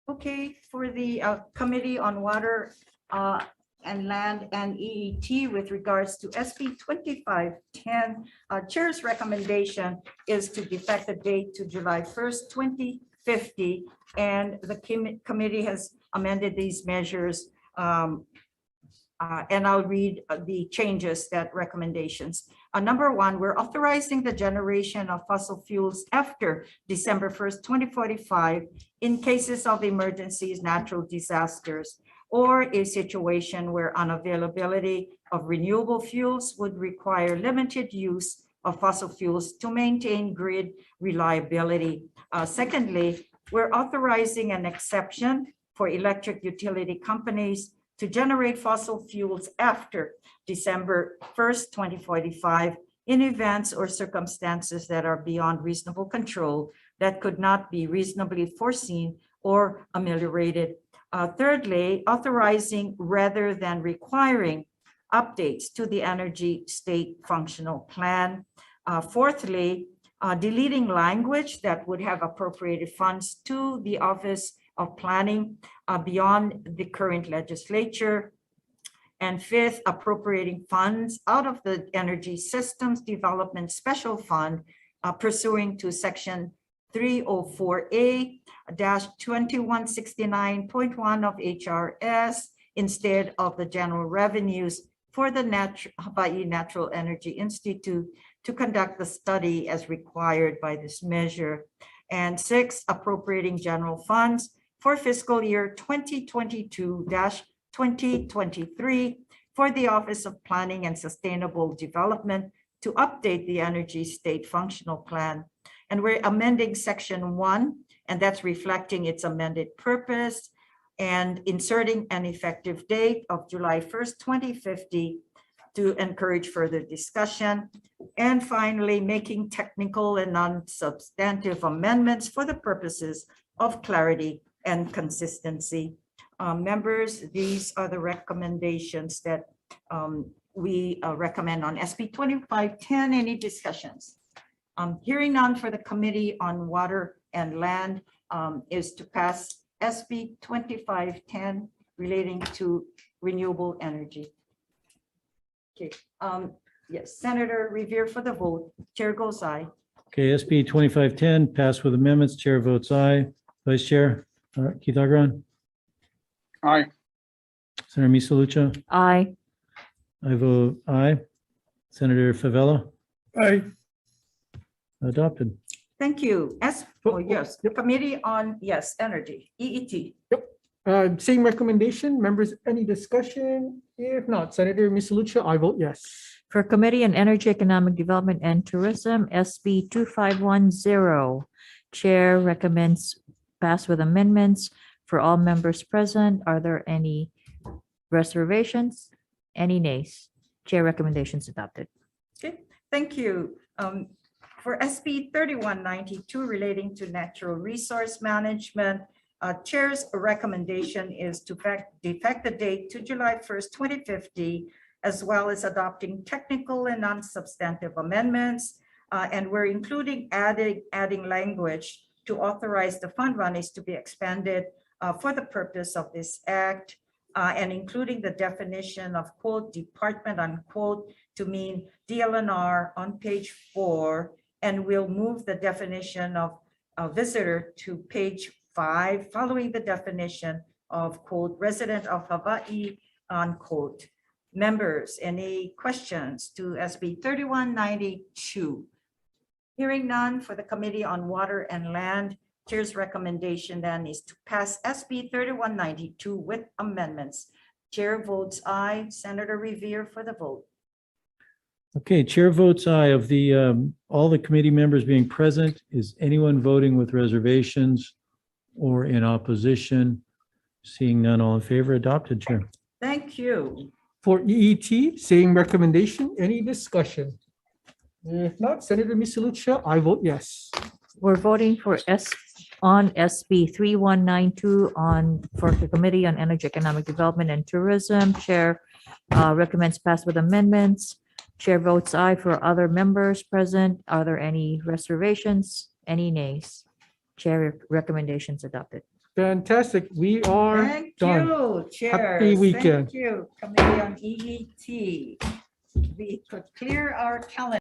Okay, for the Committee on Water and Land and EET with regards to SB 2510, Chair's recommendation is to defect the date to July 1st, 2050, and the committee has amended these measures. And I'll read the changes, that recommendations. Number 1, we're authorizing the generation of fossil fuels after December 1st, 2045 in cases of emergencies, natural disasters, or a situation where unavailability of renewable fuels would require limited use of fossil fuels to maintain grid reliability. Secondly, we're authorizing an exception for electric utility companies to generate fossil fuels after December 1st, 2045 in events or circumstances that are beyond reasonable control that could not be reasonably foreseen or ameliorated. Thirdly, authorizing rather than requiring updates to the Energy State Functional Plan. Fourthly, deleting language that would have appropriated funds to the Office of Planning beyond the current legislature. And fifth, appropriating funds out of the Energy Systems Development Special Fund pursuing to Section 304A-2169.1 of HRS instead of the general revenues for the Hawai'i Natural Energy Institute to conduct the study as required by this measure. And 6, appropriating general funds for fiscal year 2022-2023 for the Office of Planning and Sustainable Development to update the Energy State Functional Plan. And we're amending section 1, and that's reflecting its amended purpose and inserting an effective date of July 1st, 2050 to encourage further discussion. And finally, making technical and non-substantive amendments for the purposes of clarity and consistency. Members, these are the recommendations that we recommend on SB 2510. Any discussions? Hearing none for the Committee on Water and Land is to pass SB 2510 relating to renewable energy. Okay, yes, Senator Revere for the vote. Chair goes aye. Okay, SB 2510 passed with amendments. Chair votes aye. Vice Chair Keith Agron, Aye. Senator Misalucha. Aye. I vote aye. Senator Favela, Aye. adopted. Thank you. Yes, Committee on, yes, Energy, EET. Same recommendation. Members, any discussion? If not, Senator Misalucha, I vote yes. For Committee on Energy, Economic Development and Tourism, SB 2510, Chair recommends pass with amendments. For all members present, are there any reservations? Any nays? Chair recommendations adopted. Okay, thank you. For SB 3192 relating to natural resource management, Chair's recommendation is to defect the date to July 1st, 2050, as well as adopting technical and non-substantive amendments. And we're including adding language to authorize the fund monies to be expanded for the purpose of this act, and including the definition of quote department unquote to mean DLNR on page 4, and we'll move the definition of a visitor to page 5, following the definition of quote resident of Hawaii unquote. Members, any questions to SB 3192? Hearing none for the Committee on Water and Land, Chair's recommendation then is to pass SB 3192 with amendments. Chair votes aye. Senator Revere for the vote. Okay, Chair votes aye. Of the all the committee members being present, is anyone voting with reservations or in opposition? Seeing none, all in favor, adopted, Chair. Thank you. For EET, same recommendation. Any discussion? If not, Senator Misalucha, I vote yes. We're voting for SB 3192 for the Committee on Energy, Economic Development and Tourism. Chair recommends pass with amendments. Chair votes aye. For other members present, are there any reservations? Any nays? Chair recommendations adopted. Fantastic. We are Thank done. you, Chair. Happy weekend. Thank you, Committee on EET. We could clear our calendar.